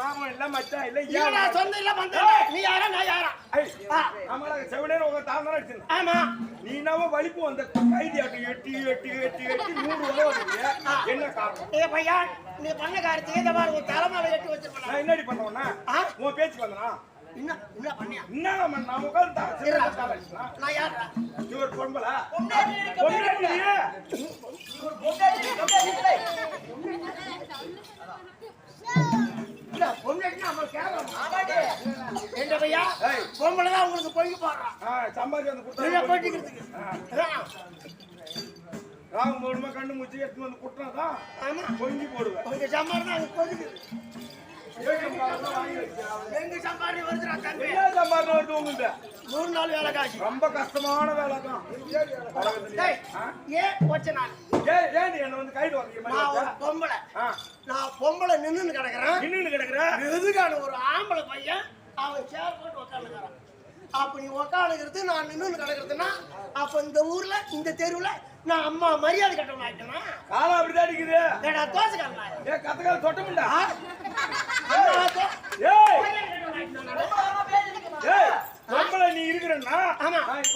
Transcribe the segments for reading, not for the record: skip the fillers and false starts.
மாமா இல்ல மச்சான் இல்ல நான் சொந்த இல்ல பண்றேன். நீ யாரா நான் யாரா? ஆமாடா செவனேன்னு உங்க தாமரை அடிச்சேன். ஆமா. நீ நாம வலிப்பு வந்த கைதி ஆட்டு எட்டி 100 வருது. என்ன காரணம்? ஏ பையா நீ பண்ண காரியத்துக்கு இந்த மாதிரி ஒரு தலைமையில எட்டி வச்சிருப்பேன். நான் என்னடி பண்ணவனா? உன் பேச்சு வந்தனா? என்ன பண்ணியா? என்ன நான் உட்கார்ந்து நான் யாரா? நீ ஒரு பொம்பளை. பொம்பளைதான் உங்களுக்கு பொங்கி போடுறான். சம்பாதி வந்து போட்டிக்கிறதுக்கு ராகு மூலமா கண்ணு மூச்சு எடுத்து வந்து குட்டினாதான் பொங்கி போடுவேன். உங்க சம்பாதி தான் அது பொங்குது. எங்க சம்பாதி வருதுடா தம்பி. என்ன சம்பாதி வருது உங்கள்கிட்ட? 3 நாள் வேலை காசு. ரொம்ப கஷ்டமான வேலை தான். ஏன் போச்சு நான்? ஏன் என்ன வந்து கைது வாங்க? பொம்பளை. நான் பொம்பளை நின்னு கிடக்குறேன். எதுக்கான ஒரு ஆம்பளை பையன் அவன் சேர் போட்டு உட்காந்துக்கிறான். அப்ப நீ உட்காந்துக்கிறது நான் நின்னு கிடக்குறதுன்னா அப்ப இந்த ஊர்ல இந்த தெருவுல நான் அம்மா மரியாதை கட்டணும் ஆயிட்டேனா? காலம் அப்படிதான் அடிக்குது. ஏடா தோசைக்காரனா? ஏ கத்தக்கால தொட்டமுண்டா. பொம்பளை நீ இருக்கிறன்னா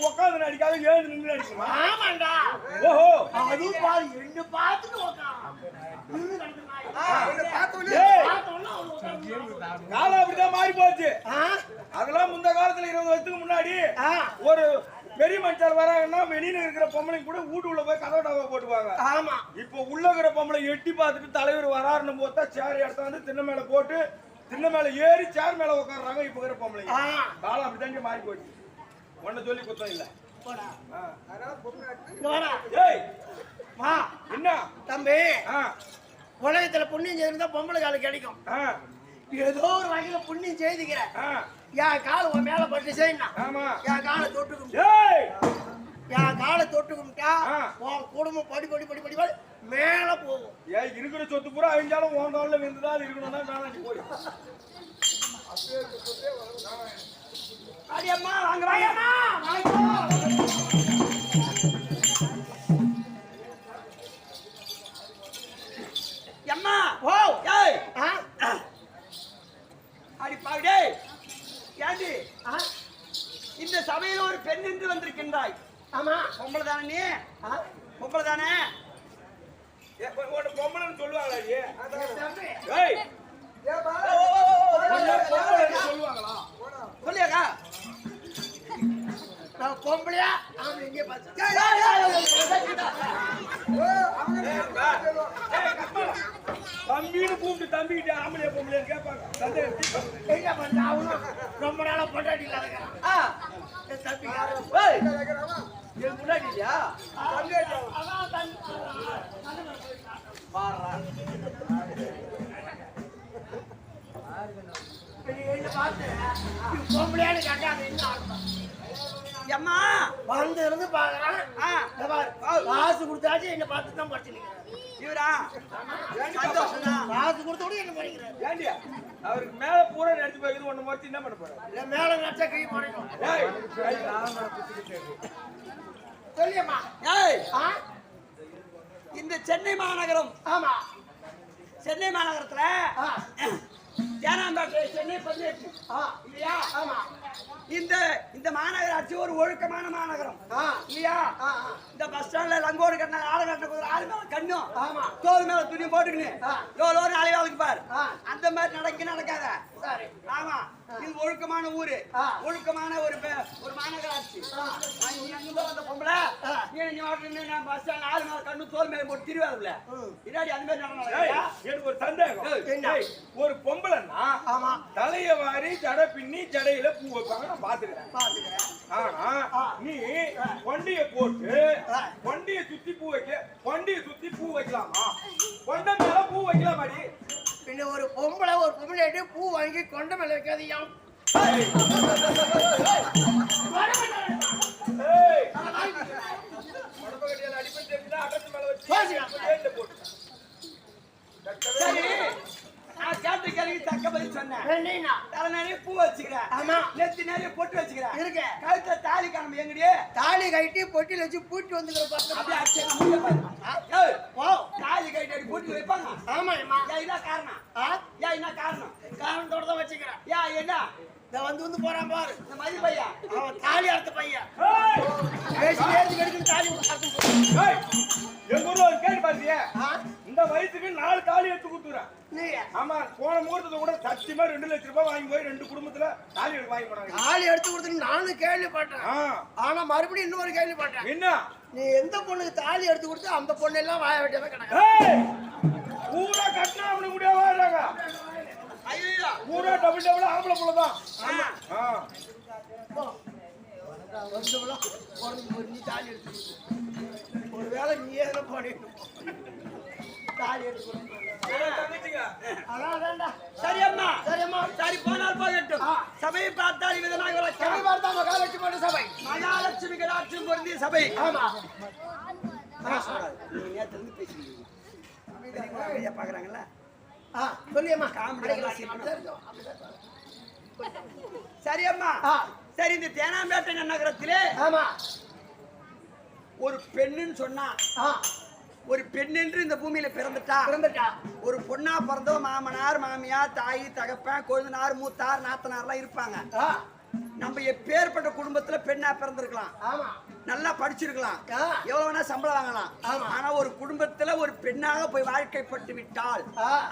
உட்காந்து அடிக்காத எழுந்து நின்று அடிக்குமா? ஆமாண்டா. ஓஹோ அது பாரு என்ன பார்த்துட்டு காலம் அப்படிதான் மாறி போச்சு. அதெல்லாம் முந்த காலத்துல 20 வருஷத்துக்கு முன்னாடி ஒரு பெரிய மனுஷர் வராங்கன்னா வெளியில இருக்கிற பொம்பளை கூட வீட்டுக்குள்ள போய் கதவடாவை போட்டுவாங்க. ஆமா. இப்ப உள்ள இருக்கிற பொம்பளை எட்டி பார்த்துட்டு தலைவர் வராருன்னு போத்தா சேர் எடுத்த வந்து திண்ணை மேல போட்டு திண்ணை மேல ஏறி சேர் மேல உட்காடுறாங்க. இப்ப இருக்கிற பொம்பளை காலம் அப்படிதான் மாறி போச்சு. ஒன்ன சொல்லி குத்தம் இல்ல. என்ன தம்பி உலகத்துல புண்ணியம் செய்திருந்தா பொம்பளை கால கிடைக்கும். ஏதோ ஒரு வகையில புண்ணியம் செய்துக்கிற என் கால உன் மேல பட்டு செய்யணும். என் காலை தொட்டு கும்பிட்டா உன் குடும்பம் படி படி படி படி மேல போகும். ஏன் இருக்கிற சொத்து பூரா அழிஞ்சாலும் உன் காலில் விழுந்துதான் இருக்கணும்னா மேலே போய் அடியம்மா வாங்க வாங்கம்மா எம்மா ஓ ஏய் அடி பாவிடே ஏண்டி இந்த சபையில் ஒரு பெண் என்று வந்திருக்கின்றாய். ஆமா பொம்பளை தானே நீ? பொம்பளை தானே? பொம்பளைன்னு சொல்லுவாங்களா? சொல்லுவாங்களா? சொல்லியாக்கா பொம்பளையா எங்கே தம்பின்னு கூப்பிட்டு தம்பிக்கிட்ட ஆம்பளையா பொம்பளையா கேட்பாங்க. ரொம்ப நாளா பொண்டாட்டி இல்லாத தம்பி என் முன்னாடி இல்லையா? பொம்பளையான்னு கேட்டா எம்மா வந்து இருந்து பாக்குறான். காசு கொடுத்தாச்சு என்ன பார்த்து தான் படிச்சுக்கிறேன். இவரா காசு கொடுத்த கூட என்ன படிக்கிறாரு. ஏண்டியா அவருக்கு மேல பூரா நடிச்சு போயிது ஒண்ணு மொத்தம் என்ன பண்ண போறாரு? இல்ல மேல நடிச்சா கை போடணும். சொல்லியம்மா இந்த சென்னை மாநகரம். ஆமா சென்னை மாநகரத்துல தேனாம்பேட்டை சென்னை 18 இல்லையா? ஆமா. இந்த மாநகராட்சி ஒரு ஒழுக்கமான மாநகரம் இல்லையா? இந்த பஸ் ஸ்டாண்ட்ல லங்கோடு கட்டின ஆளு கட்டின ஆளு மேல கண்ணும் தோல் மேல துணி போட்டுக்கின்னு எவ்வளோ நாளை வேலைக்கு பாரு. அந்த மாதிரி நடக்காத. ஆமா இது ஒழுக்கமான ஊரு, ஒழுக்கமான ஒரு மாநகராட்சி. அந்த பொம்பளை பஸ் ஸ்டாண்ட் ஆளு மேல கண்ணு தோல் மேல போட்டு திருவாருல இல்லாடி அந்த மாதிரி நடக்கும். எனக்கு ஒரு சந்தேகம். ஒரு பொம்பளைன்னா தலைய வாரி ஜடை பின்னி ஜடையில பூ வைப்பாங்க நான் பாத்துக்கிறேன். ஆனா நீ வண்டிய போட்டு வண்டிய சுத்தி பூ வைக்கலாமா? கொண்ட மேல பூ வைக்கலாமாடி? பின்ன ஒரு பொம்பளை பூ வாங்கி கொண்ட மேல வைக்காதியாம். நான் கேட்ட கேள்விக்கு தக்க பதில் சொன்னேன். என்னன்னா தலை நிறைய பூ வச்சுக்கிறேன். ஆமா. நெத்தி நிறைய பொட்டு வச்சுக்கிறேன். இருக்கு. கழுத்துல தாலி காணும் எங்கடியே தாலி கட்டி பொட்டில வச்சு பூட்டி வந்துக்கிற பார்த்தா அப்படியே அடிச்சு முடிய பாருங்க. ஏய், ஓ தாலி கட்டி அடி பொட்டு வைப்பாங்க. ஆமா அம்மா ஏன் என்ன காரணம்? என்ன காரணம்? காரணத்தோட தான் வச்சுக்கிறேன். என்ன இந்த வந்து போறான் பாரு இந்த மதி பையா அவன் தாலி அறுத்த பையன் ஏய், பேசி ஏறி கெடுக்கு தாலி அறுத்து ஏய், எங்க ஊர்ல ஒரு கேள்வி பாத்தியா? இந்த வயசுக்கு 4 தாலி எடுத்து கொடுத்துறேன். நீ ஆமா, போன முகூர்த்தத்தை கூட சத்தியமா 2 லட்சம் ரூபாய் வாங்கி போய் 2 குடும்பத்துல தாலி எடுத்து வாங்கி போனாங்க. தாலி எடுத்து கொடுத்துட்டு நானும் கேள்விப்பட்டேன். ஆனா மறுபடியும் இன்னொரு கேள்விப்பட்டேன். என்ன? நீ எந்த பொண்ணுக்கு தாலி எடுத்து கொடுத்து அந்த பொண்ணு எல்லாம் வாய வெட்டவே கிடக்கு. ஏய், பூரா கட்டினா அவனுக்கு முடியாது வாழ்றாங்க. ஐயோ பூரா டபுள் டபுள் ஆம்பளை புள்ள தான். ஆ. நீ தாலி எடுத்து ஒருவேளை நீ ஏதோ பண்ணிடணும் தாலி எடுத்து கொடுத்து தங்கச்சிங்க. அதான் அதான்டா. சரி அம்மா சரிம்மா சரி போனால் போகட்டும். சபையை பார்த்தால் விதனாக சபை பார்த்தா மகாலட்சுமி போட்ட சபை. மகாலட்சுமி கடாட்சியம் பொருந்திய சபை. ஆமா நீ நேத்து இருந்து பேசுறீங்க. ஐயா பாக்குறாங்கல்ல. சொல்லியம்மா சரி அம்மா சரி இந்த தேனாம்பேட்டை நகரத்திலே ஆமா ஒரு பெண்ணுன்னு சொன்னா ஒரு பெண் என்று இந்த பூமியில பிறந்துட்டா ஒரு பொண்ணா பிறந்தோ மாமனார் மாமியார் தாய் தகப்பன் கொழுந்தனார் மூத்தார் நாத்தனார்லாம் இருப்பாங்க. நம்ம எப்பேற்பட்ட குடும்பத்துல பெண்ணா பிறந்திருக்கலாம், ஆமா நல்லா படிச்சிருக்கலாம், எவ்வளவு வேணா சம்பளம் வாங்கலாம். ஆனா ஒரு குடும்பத்துல ஒரு பெண்ணாக போய் வாழ்க்கைப்பட்டு விட்டால்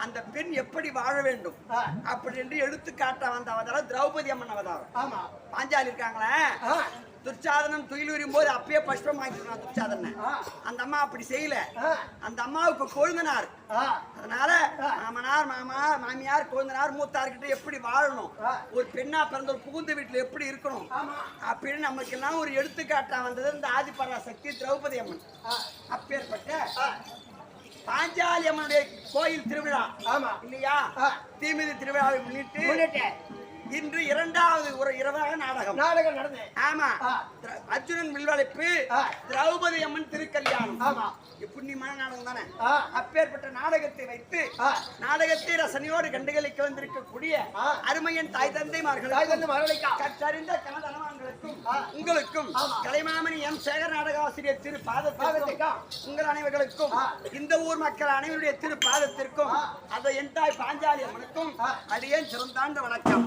அந்த பெண் எப்படி வாழ வேண்டும் அப்படி என்று எடுத்துக்காட்ட வந்த அவதாரம் திரௌபதி அம்மன் அவதாரம். ஆமா பாஞ்சாலி இருக்காங்களே, துர்ச்சாதனம் துயிலுரியும் போது அப்பயே பஷ்பம் வாங்கிக்கலாம் துர்ச்சாதன. அந்த அம்மா அப்படி செய்யல. அந்த அம்மாவுக்கு கொழுந்தனார், அதனால மாமனார் மாமியார் கொழுந்தனார் மூத்தார்கிட்ட எப்படி வாழணும், ஒரு பெண்ணா பிறந்த ஒரு புகுந்த வீட்டுல எப்படி இருக்கணும் அப்படின்னு நமக்கு எல்லாம் ஒரு எடுத்துக்காட்டா வந்தது இந்த ஆதிபராசக்தி திரௌபதி அம்மன். அப்பேற்பட்ட பாஞ்சாலி அம்மனுடைய கோயில் திருவிழா இல்லையா, தீமிதி திருவிழாவை முன்னிட்டு இன்று இரண்டாவது ஒரு இரவாக நாடகம் நடந்தது. ஆமா, அர்ஜுனன் வில்வளைப்பு, திரௌபதி அம்மன் திருக்கல்யாணம். ஆமா, புண்ணியமான நாடகம் தானே. அப்பேற்பட்ட நாடகத்தை வைத்து நாடகத்தை ரசனையோடு கண்டுகளிக்க வந்திருக்கக்கூடிய அருமையன் தாய் தந்தைமார்கள் கற்றறிந்த கனதனவான்களுக்கும் உங்களுக்கும் கலைமாமணி எம் சேகர் நாடக ஆசிரியர் திரு பாதத்திற்கும் உங்கள் அனைவர்களுக்கும் இந்த ஊர் மக்கள் அனைவருடைய திரு பாதத்திற்கும் அதை என் தாய் பாஞ்சாலி அம்மனுக்கும் அடியேன் சிறந்தாண்ட வணக்கம்.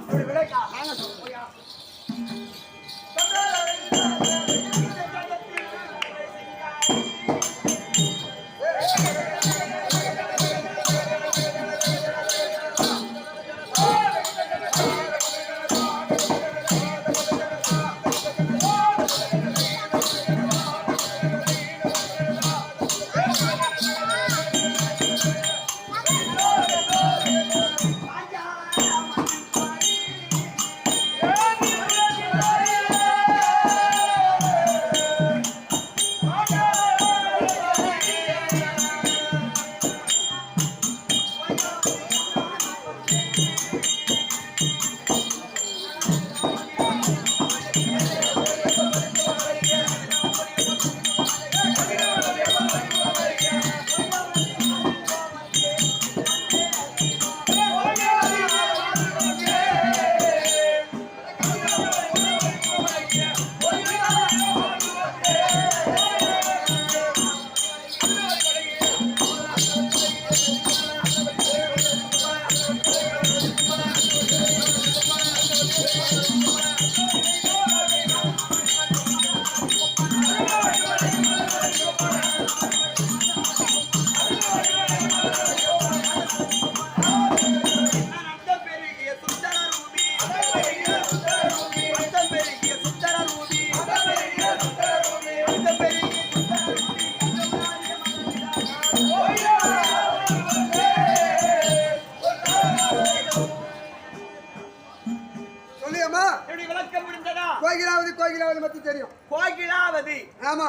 கோகிலாவதி பத்தி தெரியும். கோகிலாவதி, ஆமா,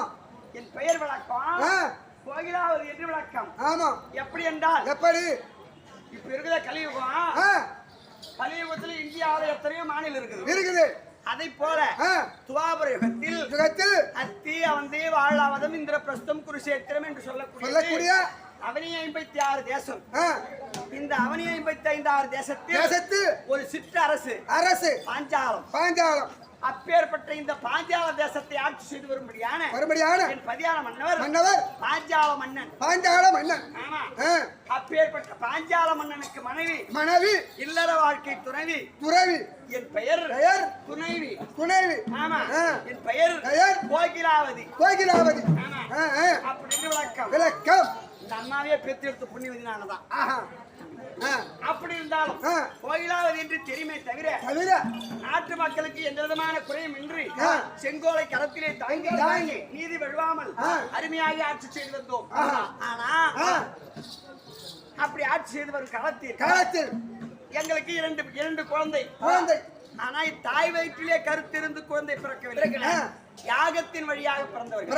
என் பெயர் விளக்கம். கோகிலாவதி என்று விளக்கம். ஆமா, எப்படி என்றால் எப்படி இப்ப இருக்கிற கலியுகம், கலியுகத்துல இந்தியாவில் எத்தனையோ மாநிலம் இருக்குது. அதை போல துவாபர யுகத்தில் அத்தி அவந்தி வாழாவதம் இந்திரபிரஸ்தம் குருஷேத்திரம் என்று சொல்லக்கூடிய அவனி 56 தேசம். இந்த அவனி 56 தேசத்தில் தேசத்து ஒரு சிற்றரசு அரசு பாஞ்சாலம். பாஞ்சாலம். அப்பேற்பட்ட இந்த பாஞ்சால தேசத்தை ஆட்சி செய்து வரும்படியான என் பதியான மன்னவர் பாஞ்சால மன்னன். பாஞ்சால மன்னன். ஆமா. அப்பேற்பட்ட பாஞ்சால மன்னனுக்கு மனைவி இல்லற வாழ்க்கை துணைவி. என் பெயர் துணைவி. ஆமா. என் பெயர் கோகிலாவதி. ஆமா. அப்படின்னு விளக்கம். இந்த அண்ணாவே பெற்று எடுத்த புண்ணியவதி நானதான். அப்படி இருந்தாலும் கோயிலாவது என்று தெரியுமே தவிர நாட்டு மக்களுக்கு எந்த விதமான குறையும் இன்றி செங்கோலை கரத்திலே தாங்கி நீதி வழுவாமல் அருமையாக ஆட்சி செய்து வந்தோம். ஆனா அப்படி ஆட்சி செய்து வரும் காலத்தில் எங்களுக்கு இரண்டு குழந்தை. ஆனா தாய் வயிற்றிலே கருத்திருந்து குழந்தை பிறக்கவில்லை. யாகத்தின் வழியாக பிறந்தவர்கள்.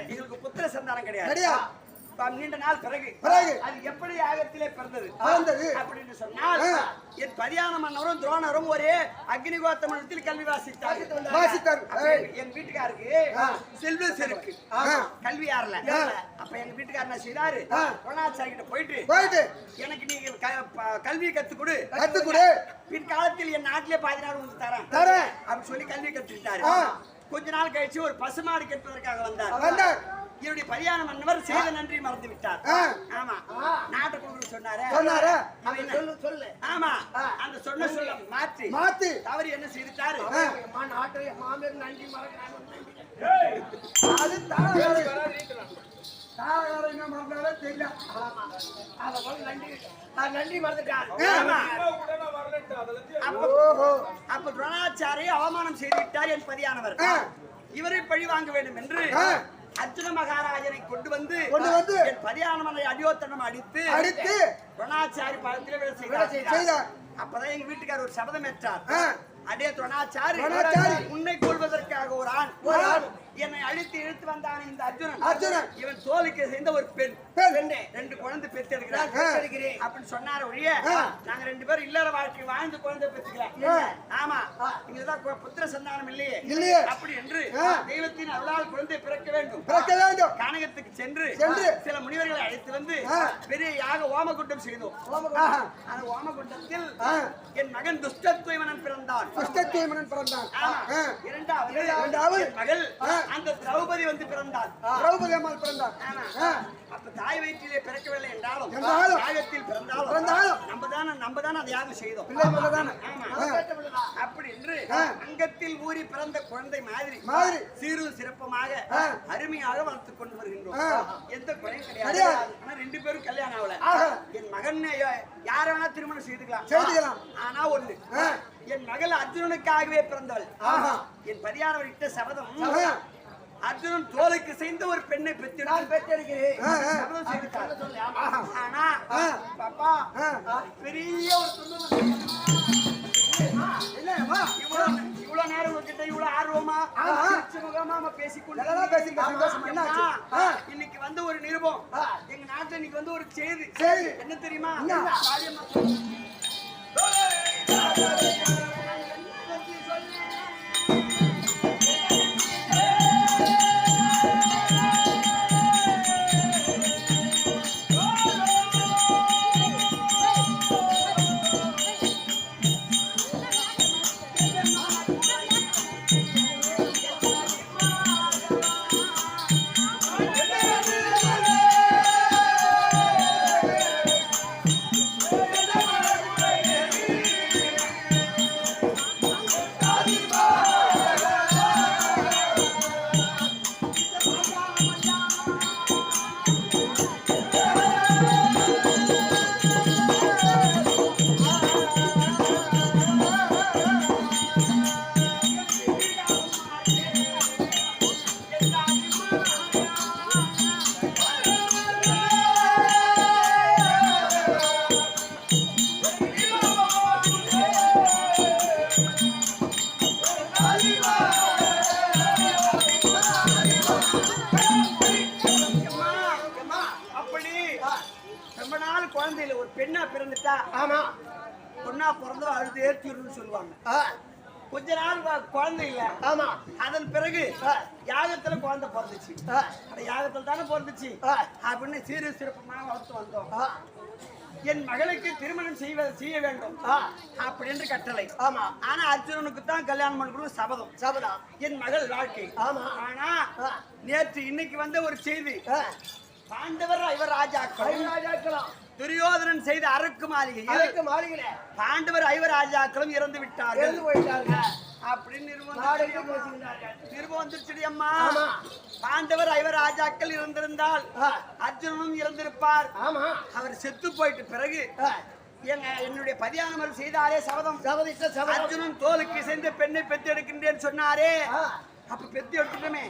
எங்களுக்கு புத்திர சந்தானம் கிடையாது. நீண்ட நாள் பிறகு அது எப்படி யாகத்திலே பிறந்தது அப்படின்னு சொன்னால் என் பதியான மன்னரும் துரோணரும் ஒரே அக்னிகோத்த மண்டலத்தில் கல்வி வாசித்தார். என் வீட்டுக்காருக்கு செல்வ செருக்கு கல்வி யாரல. அப்ப எங்க வீட்டுக்காரர் என்ன செய்தாரு, துரோணாச்சாரி கிட்ட போயிட்டு எனக்கு நீங்க கல்வியை கத்துக்கொடு, பிற்காலத்தில் என் நாட்டிலே பாதி நாள் வந்து தரேன் அப்படின்னு சொல்லி கல்வி கத்துக்கிட்டாரு. கொஞ்ச நாள் கழிச்சு ஒரு பசுமாடு கேட்பதற்காக வந்தார். இவருடைய பதியான மன்னவர் செய்த நன்றி மறந்து விட்டார். ஆமா. நாட்டை கொண்டு சொன்னாரு. சொல்லு. ஆமா. அந்த சொன்ன சொல்ல மாற்றி தவறு என்ன செய்தாரு, நாட்டை மாமேர் நன்றி மறக்கிறாங்க. அது நன்றி மறந்துட்டார். அப்ப துரோணாச்சாரி அவமானம் செய்துவிட்டார் என் பதியானவர். இவரை பழி வாங்க வேண்டும் என்று அர்ஜுன மகாராஜனை கொண்டு வந்து என் பதியானவனை அடியோத்தனம் அடித்து துரோணாச்சாரி பழத்திலே விட செய்தார். அப்பதான் எங்க வீட்டுக்காரர் ஒரு சபதம் ஏற்றார். அடே துரோணாச்சாரி, உன்னை கொள்வதற்காக ஒரு ஆண் என்னை அழித்து இழுத்து வந்தானே இந்த அர்ஜுனன், இவன் தோலுக்கு சேர்ந்த ஒரு பெண். ரெண்டு குழந்தை பெற்றெடுக்கிறார் அப்படின்னு சொன்னார ஒழிய நாங்க ரெண்டு பேரும் இல்லற வாழ்க்கை வாழ்ந்து குழந்தை பெற்றுக்கலாம். ஆமா. இங்கதான் புத்திர சந்தானம் இல்லையே அப்படி என்று தெய்வத்தின் அருளால் குழந்தை பிறக்க வேண்டும். கானகத்துக்கு சென்று சில முனிவர்களை அழைத்து வந்து பெரிய யாக ஓமகுண்டம் செய்தோம். அந்த ஓமகுண்டத்தில் என் மகன் துஷ்டத்துவமனன் பிறந்தான். இரண்டாவது மகள் அந்த திரௌபதி வந்து பிறந்தார். அப்ப தாய் வயிற்றிலே பிறக்கவில்லை என்றாலும் யாகத்தில் பிறந்தாலும் நம்ம தான் அதை யாகம் செய்தோம். அப்படி என்று அங்கத்தில் ஊறி பிறந்த குழந்தை மாதிரி சீரு சிறப்பமாக அருமையாக வளர்த்துக் கொண்டு வருகின்றோம். எந்த குறையும் கிடையாது. ஆனா ரெண்டு பேரும் கல்யாணம் ஆகல. என் மகன் யார வேணா திருமணம் செய்துக்கலாம். ஆனா ஒண்ணு, என் மகள் அர்ஜுனனுக்காகவே பிறந்தவள். என் பதியானவர் இட்ட சபதம், அர்ஜுனன் தோலுக்கு செய்த ஒரு பெண்ணை பெற்றெடுக்கிறேன். ஆனா பாப்பா பெரிய ஒரு இவ்வளவு நேரம் உங்ககிட்ட இவ்வளவு ஆர்வமா முகமா பேசிக்கொண்டு இன்னைக்கு வந்து ஒரு நிருபம். எங்க நாட்டுல இன்னைக்கு வந்து ஒரு செய்தி என்ன தெரியுமா, குழந்தையில ஒரு பெண்ணா பிறந்துட்டா, ஆமா, பொண்ணா பிறந்தா அழுது ஏற்றிடுன்னு சொல்லுவாங்க. கொஞ்ச நாள் குழந்தை இல்ல. ஆமா. அதன் பிறகு யாகத்துல குழந்தை பிறந்துச்சு. அந்த யாகத்துல தானே பிறந்துச்சு அப்படின்னு சீரு சிறப்புமா வளர்த்து வந்தோம். என் மகளுக்கு திருமணம் செய்ய வேண்டும் அப்படின்னு கட்டளை. ஆமா. ஆனா அர்ஜுனனுக்கு தான் கல்யாணம் பண்ணணும் சபதம். சபதம் என் மகள் வாழ்க்கை. ஆமா. ஆனா நேற்று இன்னைக்கு வந்த ஒரு செய்தி, பாண்டவர் ஐவர் ராஜாக்களும் துரியோதனன் செய்த அரக்கு மாளிகை பாண்டவர் ஐவர் ராஜாக்களும் இறந்து விட்டார்கள் அப்படின்னு நிருபம் வந்துருச்சு அம்மா. பாண்டவர் ஐவர் ராஜாக்கள் இருந்திருந்தால் அர்ஜுனனும் இறந்திருப்பார். அவர் செத்து போயிட்டு பிறகு என்னுடைய பதியானவர் செய்தாரே சபதம், அர்ஜுனன் தோலுக்கு சேர்ந்து பெண்ணை பெற்று எடுக்கின்றேன்னு சொன்னாரே, அப்ப பெத்தி எடுத்துட்டோமே.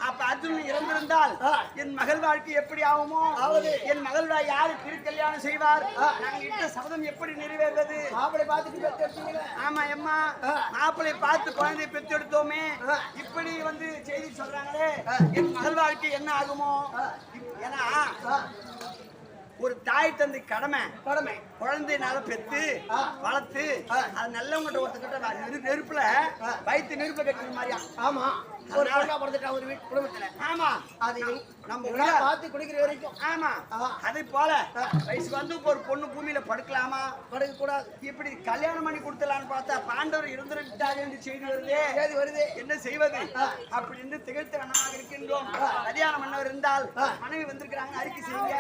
அப்ப அர்ஜுனன் இறந்திருந்தால் என் மகள் வாழ்க்கை எப்படி ஆகுமோ, என் மகள் யாரு திருக்கல்யாணம் செய்வார், நாங்க இட்ட சபதம் எப்படி நிறைவேறுவது? ஆமா அம்மா, மாப்பிளை பார்த்து குழந்தையை பெத்து எடுத்தோமே, இப்படி வந்து செய்தி சொல்றாங்களே, என் மகள் வாழ்க்கை என்ன ஆகுமோ? ஏன்னா ஒரு தாய் தந்தை கடமை குழந்தைனால பெத்து வளர்த்து அது நல்லவங்கிட்ட ஒருத்தக்கிட்ட நெருப்புல வயிற்று நெருப்பை கட்டுற மாதிரியா. ஆமா, ஒரு வீட்டு குடும்பத்துல. ஆமா, அது நம்ம பார்த்து குடிக்கிற வரைக்கும். ஆமா, அதே போல வயசுக்கு வந்து ஒரு பொண்ணு பூமியில படுக்கலாமா, படுக்க கூடாது, இப்படி கல்யாணம் பண்ணி கொடுத்தலான்னு பார்த்தா பாண்டவர் இருந்துட்டாரு செய்தி வருது, என்ன செய்வது அப்படின்னு திகழ்த்து கண்ணமாக இருக்கின்றோம். கல்யாணம் பண்ணவர் இருந்தால் மனைவி வந்திருக்கிறாங்க, அறிக்கை செய்யுங்க.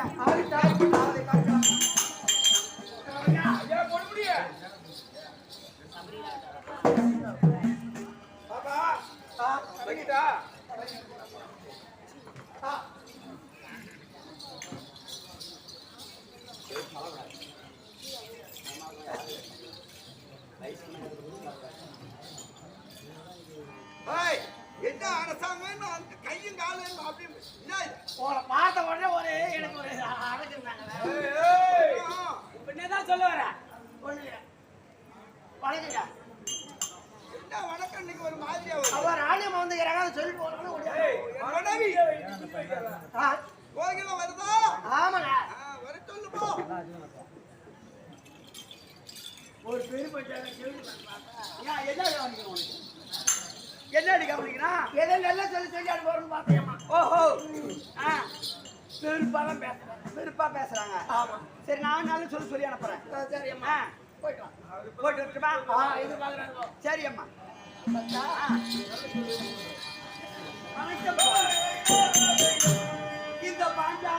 என்ன அரசாங்கம் கையும் காலும் அப்படி பார்த்த உடனே ஒரு எனக்கு ஒரு அடக்குறாங்க. என்னதான் சொல்ல வர? வணக்கங்க. என்ன வணக்கம்? இன்னைக்கு ஒரு மாதிரியா அவர் ராணியம்மா வந்துக்கிறாங்க, சொல்லி போறாங்க. கோகிலம் வருதா? ஆமாங்க, வர சொல்லுப்போ. ஒரு பெரிய பஞ்சாயத்து என்னடி கவனிக்கிறான்? எதை நல்லா சொல்லி அனுப்புறோம்னு பார்த்தேம்மா. ஓஹோ, பெருப்பா பேசுறாங்க. ஆமா, சரி, நான் நாளும் சொல்லி அனுப்புறேன். சரி அம்மா, போயிட்டு வரட்டுமா? இது பாக்குறாங்க. சரி அம்மா. இந்த பாண்டா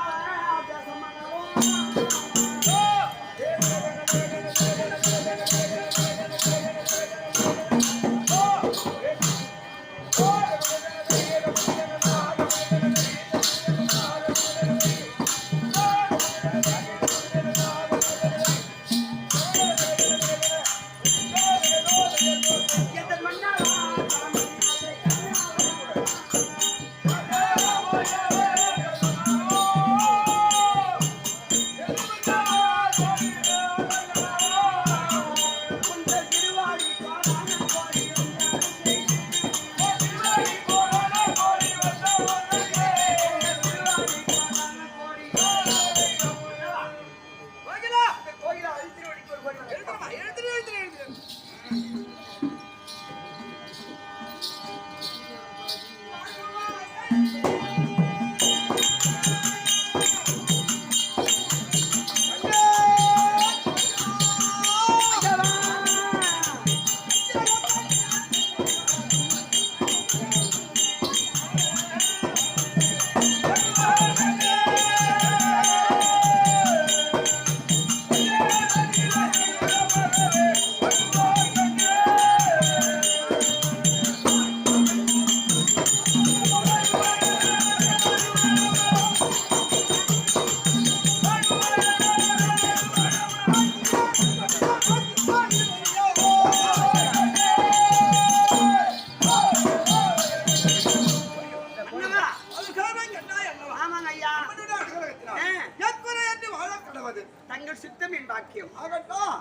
தங்கள் சித்தம் என் பாக்கியம்.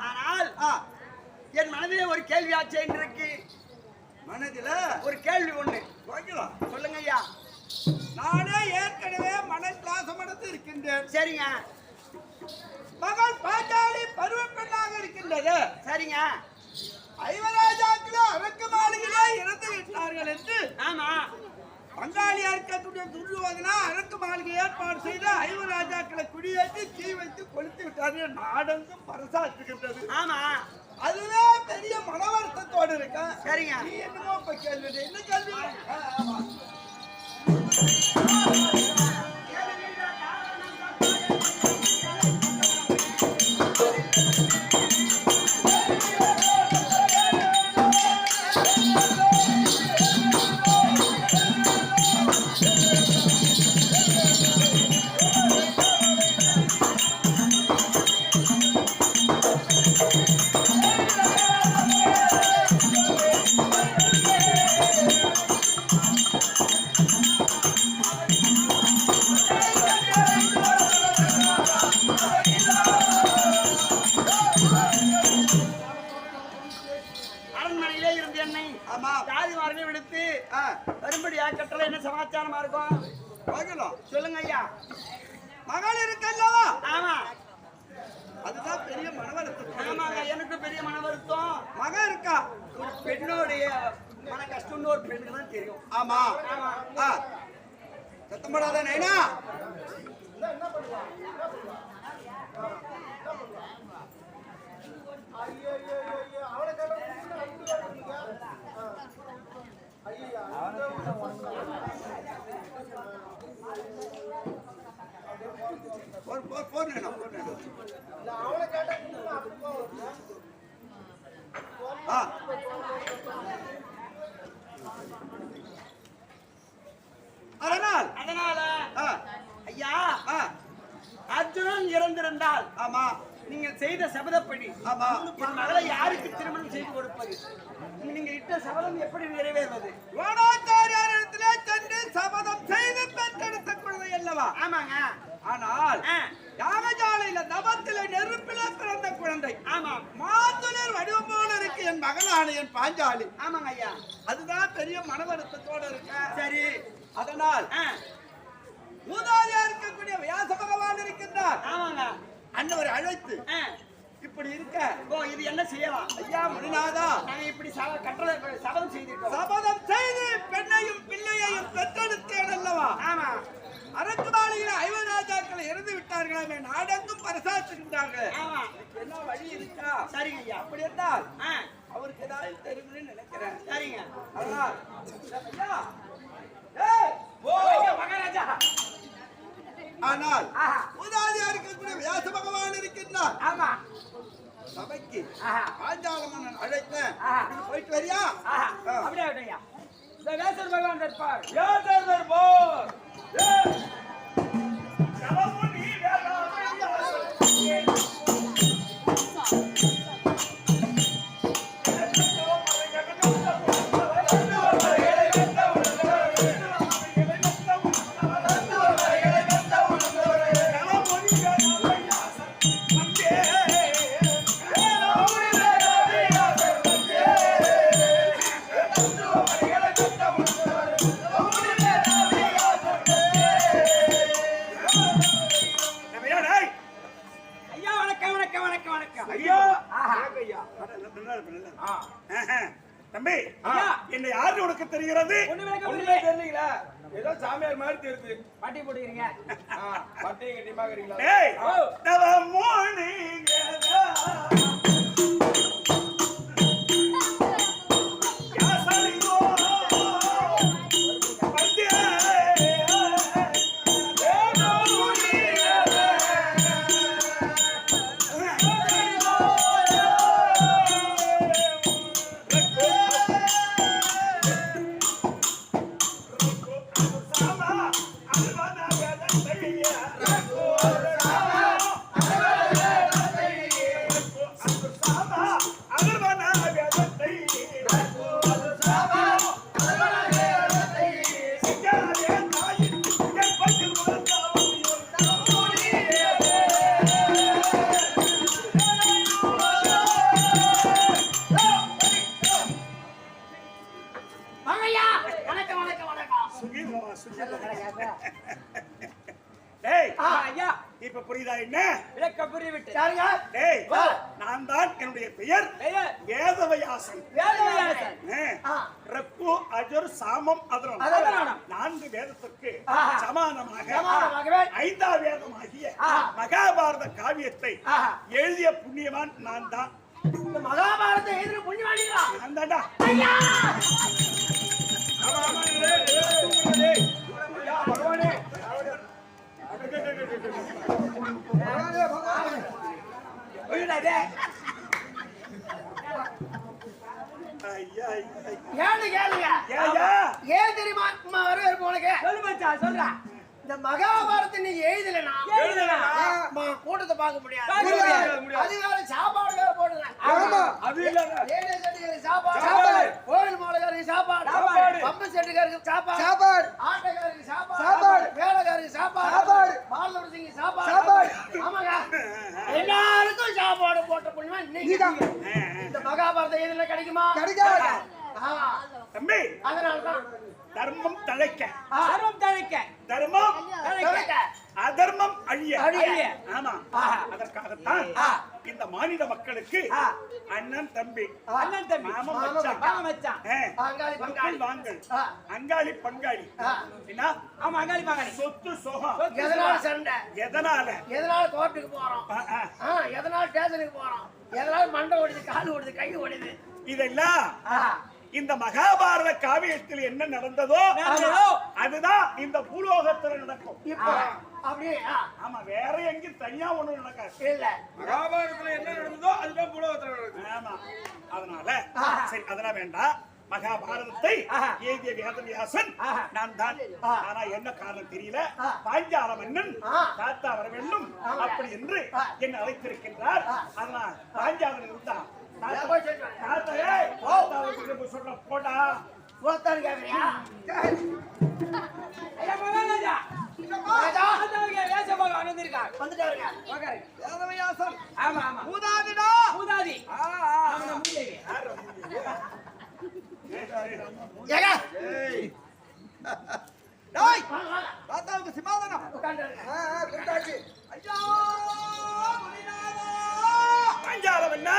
ஆனால் என் மனதிலே ஒரு கேள்வியாச்சே இன்றைக்கு. மனதில ஒரு கேள்வி ஒண்ணு சொல்லுங்க ஐயா. நானே ஏற்கனவே மனக்கிளாசம் எடுத்து இருக்கின்றேன். சரிங்க. மகள் பாஞ்சாலி பருவ பெண்ணாக இருக்கின்றது. சரிங்க. ஐவராஜாக்களும் அரக்குமா ஏற்பாடு செய்த 5 ராஜாக்களை குடியேற்றி தீ வைத்து கொளுத்து விட்டார்கள். நாடெங்கும் பரசாற்றுகின்றது. ஆமா, அதுவே பெரிய மனவருத்தத்தோடு இருக்க. சரிங்க. நீ என்னமோ இப்ப கேள்வி என்ன கேள்வி? ஆமா. அரண்மனையிலே இருந்து என்னை ஆமா. ஜாதிமார்களை விடுத்து வரும்படி கட்டளை என்ன சமாச்சாரமா இருக்கும்? பார்க்கலாம். சொல்லுங்க ஐயா. மகள் இருக்கல்லவா? ஆமா, அதுதான் பெரிய மனவருத்தம். ஆமாங்க, எனக்கு பெரிய மன வருத்தம். மகன் இருக்கா? ஒரு பெண்ணுடைய மன கஷ்டம்னு ஒரு பெண்ணுக்கு தான் தெரியும். ஆமா. ஆமா. சத்தம் போடாத நைனா. போர் நைனா, போர் நைனா. அதனால ஐயா, அர்ஜுனன் இறந்திருந்தால் ஆமா நீங்கள் செய்த சபதப்படி ஆமா என் மகளை யாருக்கு திருமணம் செய்து கொடுப்பது? நீங்க இட்ட சபதம் எப்படி நிறைவேறுவது? வாடாச்சாரியாரிடத்திலே சென்று சபதம் செய்து பெற்றெடுத்த குழந்தை அல்லவா? ஆமாங்க. ஆனால் யாகசாலையில தபத்தில நெருப்பில பிறந்த குழந்தை. ஆமா, மாதுளர் வடிவம் போல இருக்கு என் மகளான என் பாஞ்சாலி. ஆமாங்க ஐயா. அதுதான் பெரிய மனவருத்தத்தோட இருக்க. சரி, அதனால் மூதாதையா இருக்கக்கூடிய வியாச பகவான் இருக்கின்றார். ஆமாங்க. அன்னவரை அழைத்து இப்படி இருக்க. ஓ, இது என்ன செய்யலாம் ஐயா முனிநாதா? நாங்க இப்படி கட்டளை சபதம் செய்திருக்கோம். சபதம் செய்து பெண்ணையும் பிள்ளையையும் பெற்றெடுத்தேன் அல்லவா? ஆமா. அரசு மாளிகையில 5 ராஜாக்கள் இறந்து விட்டார்களாமே, நாடெங்கும் பரசாற்றுகின்றார்கள். ஆமா, என்ன வழி இருக்கா? சரிங்க ஐயா. அப்படி இருந்தால் அவருக்கு ஏதாவது தெரியும்னு நினைக்கிறேன். சரிங்க. அதனால் ஐயா, மகாராஜா. ஆனால் மூதாதையா இருக்கக்கூடிய வியாச பகவான் இருக்கின்றார். ஆமா. சபைக்கு பாஞ்சால மன்னன் அழைத்தேன். போயிட்டு வரியா? அப்படியே ஐயா. இந்த வேசர் பகவான் இருப்பார். யாதர் தர்பார். தம்பி, என்ன யாரு உனக்கு தெரிகிறது? ஒண்ணுமே தெரியலீங்களா? ஏதோ சாமியார் மாதிரி தெரியுது. பாட்டி போட்டுக்கிறீங்க. பட்டையை கட்டி பாக்குறீங்களா? ஏய், நவமோனி இப்ப புரியுதா? என்ன விளக்க புரிய விட்டு டேய், நான் தான். என்னுடைய பெயர் வேதவயாசன். ரப்பு அஜர் சாமம் அதரம் 4 வேதத்திற்கு சமானமாக 5ஆம் வேதமாகிய மகாபாரத காவியத்தை எழுதிய புண்ணியவான் நான் தான். இந்த மகாபாரத எழுதின புண்ணியவானிகளா? நான் தான்டா. பகவானே ஏன்னு கேளுங்க. ஏன் தெரியுமா வரவேற்பு உனக்கு? சொல்றா. இந்த மகாபாரத்தை நீ எழுதலனா கூட்டத்தை பார்க்க முடியாது. அது வேற சாப்பாடு வேற போடுறேன். சாப்பாடு, கோயில் மாலைக்காரருக்கு சாப்பாடு, பம்பு செட்டுக்காரருக்கு சாப்பாடு, ஆட்டக்காரருக்கு சாப்பாடு, வேலைக்காரருக்கு சாப்பாடு, பாலவரசிங்க சாப்பாடு. ஆமாங்க, எல்லாருக்கும் சாப்பாடு போட்ட புண்ணியமா இன்னைக்கு இந்த மகாபாரத எழுதல கிடைக்குமா? கிடைக்காது. தம்பி, அதனாலதான் தர்மம் தழைக்க, தர்மம் அதர்மம் அழிய. ஆமா, அதற்காகத்தான் இந்த மாநில மக்களுக்கு அண்ணன் தம்பி மாமன் மச்சான் வாங்கல் அங்காளி பங்காளி சொத்து சோகம். எதனால சண்டை? எதனால கோர்ட்டுக்கு போறோம்? எதனால ஸ்டேஷனுக்கு போறோம்? எதனால மண்டை ஓடுது, கால் ஓடுது, கை ஓடுது? இதெல்லாம் இந்த மகாபாரத காவியத்தில் என்ன நடந்ததோ அதுதான் இந்த பூலோகத்தில் நடக்கும். அப்படியே? ஆமா, வேற எங்கேயும் தனியா ஒண்ணு நடக்காது. இல்ல, மகாபாரதத்துல என்ன நடந்ததோ அதுதான் பூலோகத்துல நடக்கும். ஆமா, அதனால சரி, அதெல்லாம் வேண்டாம். மகாபாரதத்தை எழுதிய வேதவியாசன் நான் தான். ஆனா என்ன காரணம் தெரியல. பாஞ்சால மன்னன் தாத்தா வர வேண்டும் அப்படி என்று என்னை அழைத்திருக்கின்றார். அதனால் பாஞ்சாலன் இருந்தான். சொல்ற போடா சிமாதனம் பாஞ்சாலம் என்ன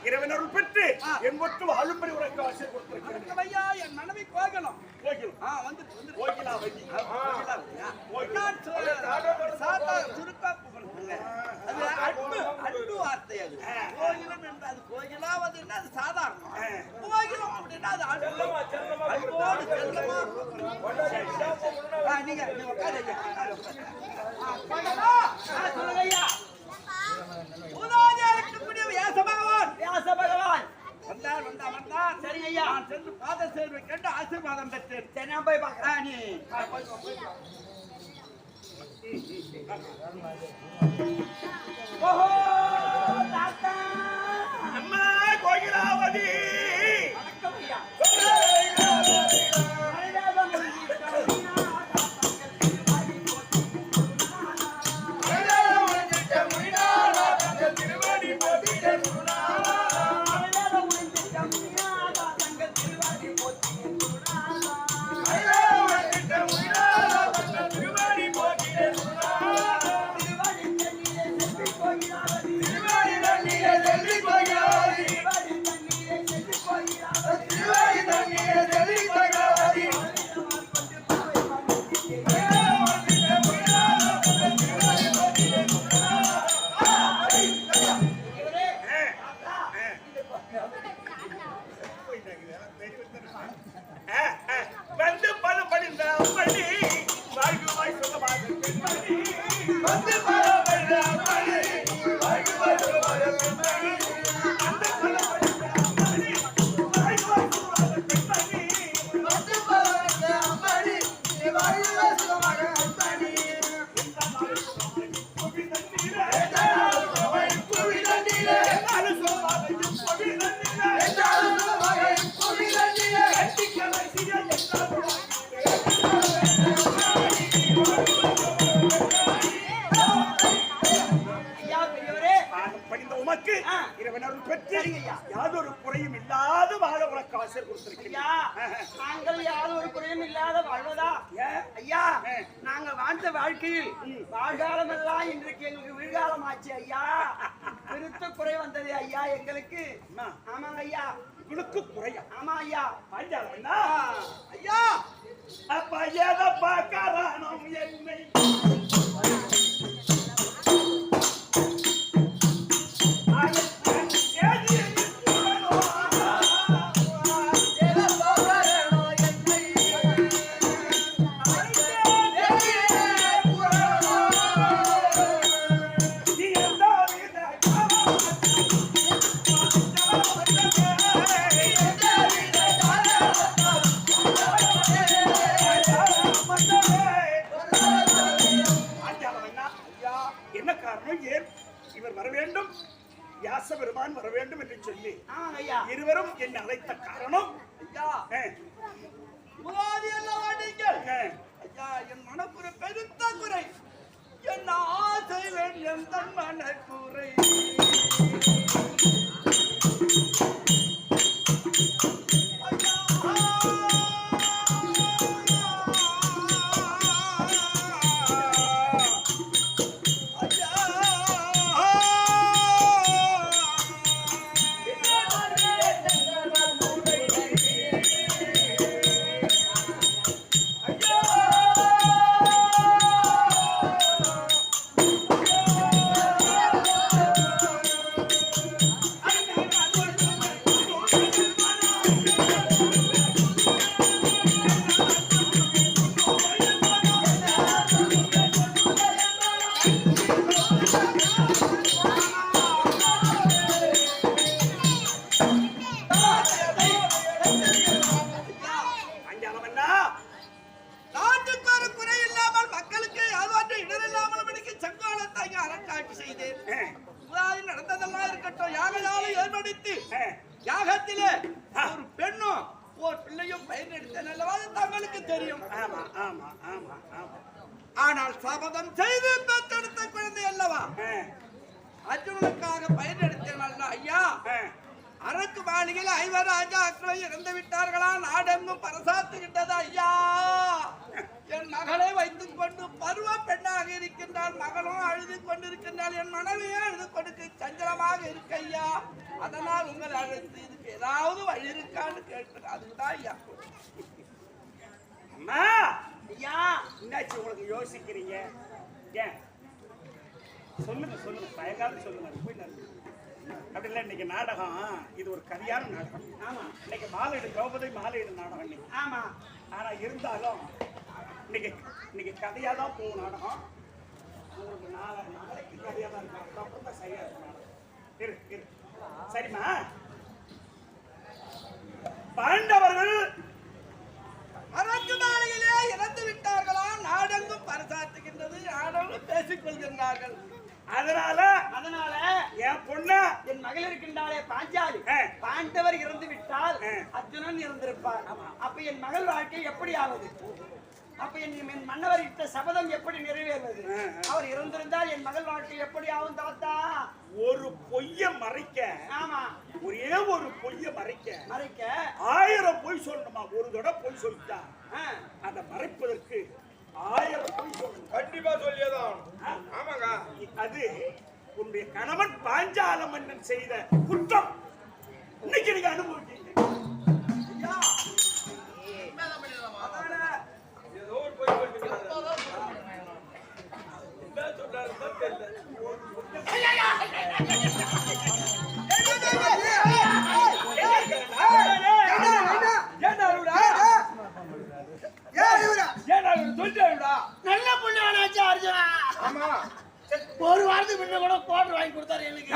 இறைவனருள் பெற்று என் ஒட்டு வாழும்படி உனக்கு ஆசை கொடுத்திருக்கிறேன். என் மனைவி கோகிலம் வந்து கோகிலா வதி சுருக்கா புகழ்ந்தாங்க. அது அன்பு வார்த்தை. அது கோகிலம் என்று அது கோகிலாவது அது சாதாரணம். கோகிலம் அப்படின்னா அது அன்போடு செல்லமா. நீங்க உட்காருங்க. சொல்லுங்க ஐயா. பூதாதியா இருக்கக்கூடிய வியாச பகவான் வந்தார். சரிங்க ஐயா. நான் சென்று பாத சேர்வை கண்டு ஆசீர்வாதம் பெற்றேன். சரி நான் போய் பார்க்கறேன். நீ ஓஹோ தாத்தா அம்மா கோகிலாவதி வணக்கம் ஐயா. வந்து பல படிந்த அம்மணி வாழ்குவாய் சொல்ல மாதிரி பெண்மணி வந்து பல படிந்த அம்மணி வாழ்குவாய் சொல்ல மாதிரி பெண்மணி அந்த பல படிந்த அம்மணி வாழ்குவாய் சொல்ல மாதிரி பெண்மணி வந்து பல படிந்த அம்மணி வாழ்குவாய் சொல்ல மாதிரி பெண்மணி குவி தண்ணீரே குவி தண்ணீரே நாலு சொல்ல மாதிரி குவி தண்ணீரே குவி தண்ணீரே கட்டிக்கலை சிறிய உமக்கு இறைவனருள் பெற்று யாதொரு குறையும் இல்லாத வாழ உனக்கு ஆசை கொடுத்திருக்கிறேன். நாங்கள் யாதொரு குறையும் இல்லாத வாழ்வதா ஐயா? நாங்கள் வாழ்ந்த வாழ்க்கையில் வாழ்காலம் எல்லாம் இன்றைக்கு எங்களுக்கு விழுகாலம் ஆச்சு ஐயா. பெருத்த குறை வந்தது ஐயா எங்களுக்கு. ஆமாங்க ஐயா. உனக்கு குறையா? ஆமா ஐயா. பாஞ்சாலம்னா ஐயா அப்ப ஏதப்பா காரணம் என்னை என்ன காரணம்? ஏன் இவர் வர வேண்டும், வியாச பெருமான் வர வேண்டும் என்று சொல்லி இருவரும் என்னை அழைத்த காரணம் என் மனக்குறை பெருத்த குறை, என் ஆசை என் தன் மனக்குறை. ஆனால் சபதம் செய்து பெற்றெடுத்த குழந்தை அல்லவா? அர்ஜுனனுக்காக பயனெடுத்தேன் அல்ல ஐயா. அரக்கு மாளிகையில் 5 ராஜாக்களை இறந்து விட்டார்களா? நாடெங்கும் பரசாத்துகின்றது ஐயா. என் மகளை வைத்துக் கொண்டு பருவ பெண்ணாக இருக்கின்றாள், மகளும் அழுது கொண்டிருக்கின்றாள், என் மனைவியே அழுது கொடுக்க சஞ்சலமாக இருக்கு ஐயா. அதனால் உங்கள் அழைத்து இதுக்கு ஏதாவது வழி இருக்கான்னு கேட்டு அதுதான் ஐயா. அம்மா ஐயா என்னாச்சு உங்களுக்கு யோசிக்கிறீங்க? ஏன் சொல்லுங்க சொல்லுங்க, பயங்காது சொல்லுங்க. போய் அப்படி இல்லை, இன்னைக்கு நாடகம் இது ஒரு கல்யாண நாடகம். ஆமா, இன்னைக்கு மாலையீடு திரௌபதி மாலையீடு நாடகம் இன்னைக்கு. ஆமா, ஆனா இருந்தாலும் இன்னைக்கு கதையா தான் போகும் நாடகம். உங்களுக்கு நாளைக்கு நிறைய தான் இருக்கும் அப்புறம் தான் சரியா இருக்கும் இரு இரு சரிம்மா பாண்டவர்கள் அரக்கு மாளிகையிலே இறந்து விட்டார்களா நாடெங்கும் பரசாத்துகின்றது நாடெங்கும் பேசிக் கொள்கின்றார்கள் அதனால என் பொண்ணா என் மகள் இருக்கின்றாலே பாஞ்சாலி பாண்டவர் இறந்து விட்டால் அர்ஜுனன் இறந்திருப்பார் அப்ப என் மகள் வாழ்க்கை எப்படி ஆவது அப்ப என் மன்னவர் இட்ட சபதம் எப்படி நிறைவேறுவது அவர் இறந்திருந்தால் என் மகள் வாழ்க்கை எப்படி ஆகும் தாத்தா ஒரு பொய்ய மறைக்க ஆமா ஒரே ஒரு பொய்ய மறைக்க 1000 பொய் சொல்லணுமா ஒரு தடவை பொய் சொல்லிட்டா அதை மறைப்பதற்கு 1000 பொய் சொல்லணும் கண்டிப்பா சொல்லியதான் ஆமாங்க அது உன்னுடைய கணவன் பாஞ்சால மன்னன் செய்த குற்றம் இன்னைக்கு நீங்க அனுபவிச்சீங்க ஏதோ ஒரு போய் என்ன சொல்றாரு நல்ல பொண்ணு வேணாச்சு அர்ஜுனா ஆமா ஒரு வாரத்துக்கு முன்ன கூட கோட்டர் வாங்கி கொடுத்தாரு எனக்கு